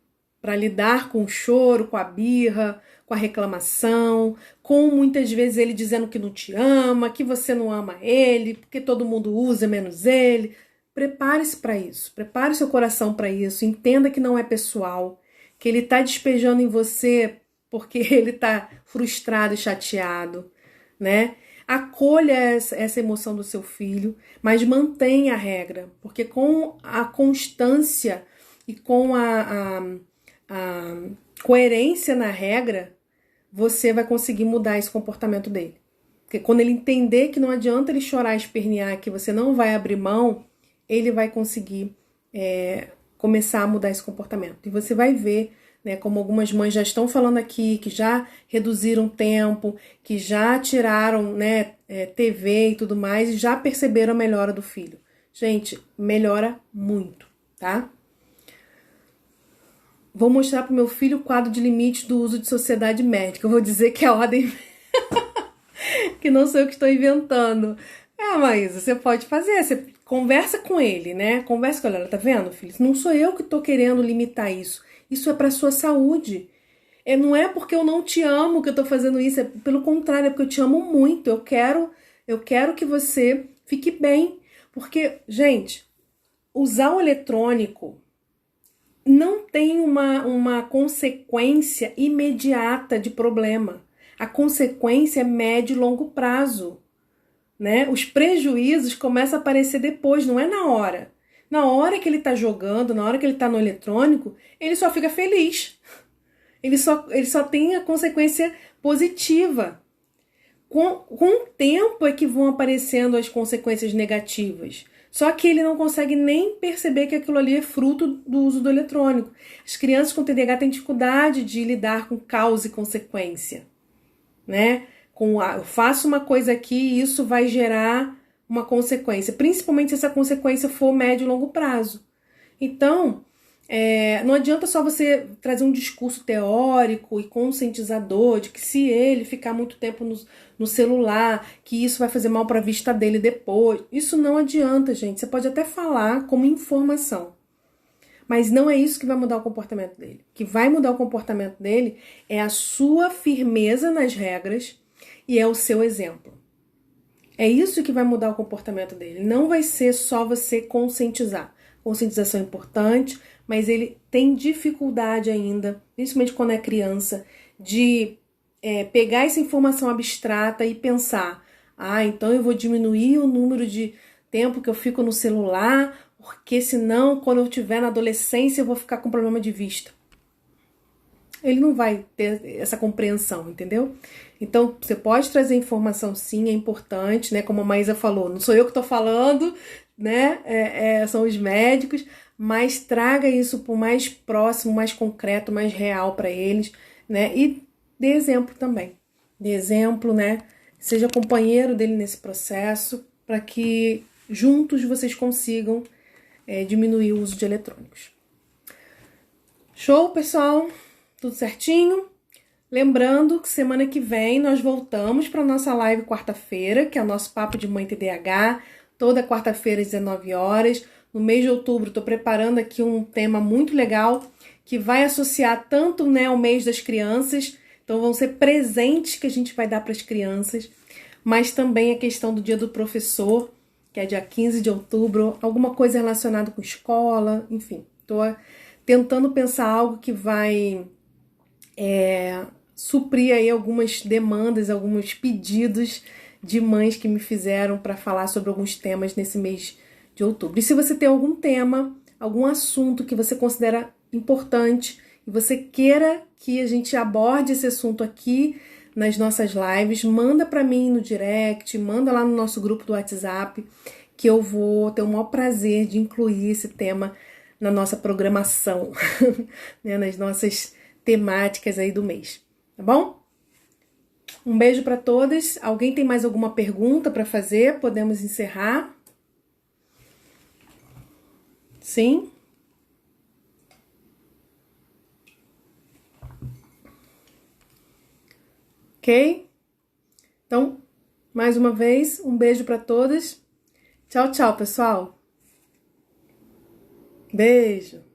para lidar com o choro, com a birra, com a reclamação, com muitas vezes ele dizendo que não te ama, que você não ama ele, porque todo mundo usa menos ele. Prepare-se para isso, prepare seu coração para isso, entenda que não é pessoal, que ele está despejando em você porque ele está frustrado e chateado, né? Acolha essa emoção do seu filho, mas mantenha a regra, porque com a constância e com a coerência na regra, você vai conseguir mudar esse comportamento dele. Porque quando ele entender que não adianta ele chorar e espernear, que você não vai abrir mão, ele vai conseguir começar a mudar esse comportamento. E você vai ver, né, como algumas mães já estão falando aqui, que já reduziram o tempo, que já tiraram, né, TV e tudo mais, e já perceberam a melhora do filho. Gente, melhora muito, tá? Vou mostrar para o meu filho o quadro de limites do uso de sociedade médica. Eu vou dizer que é a ordem que não sou eu que estou inventando. Maísa, você pode fazer, você conversa com ele, né? Conversa com ele, tá vendo, filho? Não sou eu que estou querendo limitar isso. Isso é para sua saúde. Não é porque eu não te amo que eu estou fazendo isso, é pelo contrário, é porque eu te amo muito. Eu quero Eu quero que você fique bem. Porque, gente, usar o eletrônico não tem uma consequência imediata de problema. A consequência é médio e longo prazo, né? Os prejuízos começam a aparecer depois, não é na hora. Na hora que ele está jogando, na hora que ele está no eletrônico, ele só fica feliz. Ele só tem a consequência positiva. Com o tempo é que vão aparecendo as consequências negativas. Só que ele não consegue nem perceber que aquilo ali é fruto do uso do eletrônico. As crianças com TDAH têm dificuldade de lidar com causa e consequência, né? Eu faço uma coisa aqui e isso vai gerar uma consequência, principalmente se essa consequência for médio e longo prazo. Então, não adianta só você trazer um discurso teórico e conscientizador de que se ele ficar muito tempo no celular, que isso vai fazer mal para a vista dele depois. Isso não adianta, gente. Você pode até falar como informação, mas não é isso que vai mudar o comportamento dele. O que vai mudar o comportamento dele é a sua firmeza nas regras e é o seu exemplo. É isso que vai mudar o comportamento dele. Não vai ser só você conscientizar. Conscientização é importante, mas ele tem dificuldade ainda, principalmente quando é criança, de pegar essa informação abstrata e pensar: então eu vou diminuir o número de tempo que eu fico no celular, porque senão quando eu estiver na adolescência eu vou ficar com problema de vista. Ele não vai ter essa compreensão, entendeu? Então, você pode trazer informação, sim, é importante, né? Como a Maísa falou, não sou eu que estou falando, né? São os médicos, mas traga isso para o mais próximo, mais concreto, mais real para eles, né? E dê exemplo também. Dê exemplo, né? Seja companheiro dele nesse processo, para que juntos vocês consigam diminuir o uso de eletrônicos. Show, pessoal? Tudo certinho? Lembrando que semana que vem nós voltamos para a nossa live quarta-feira, que é o nosso Papo de Mãe TDAH, toda quarta-feira às 19 horas. No mês de outubro estou preparando aqui um tema muito legal que vai associar tanto, né, ao mês das crianças, então vão ser presentes que a gente vai dar para as crianças, mas também a questão do Dia do Professor, que é dia 15 de outubro, alguma coisa relacionada com escola, enfim. Estou tentando pensar algo que vai suprir aí algumas demandas, alguns pedidos de mães que me fizeram para falar sobre alguns temas nesse mês de outubro. E se você tem algum tema, algum assunto que você considera importante e você queira que a gente aborde esse assunto aqui nas nossas lives, manda para mim no direct, manda lá no nosso grupo do WhatsApp, que eu vou ter o maior prazer de incluir esse tema na nossa programação, né, nas nossas temáticas aí do mês, tá bom? Um beijo para todas. Alguém tem mais alguma pergunta para fazer? Podemos encerrar? Sim? Ok? Então, mais uma vez, um beijo para todas. Tchau, tchau, pessoal. Beijo.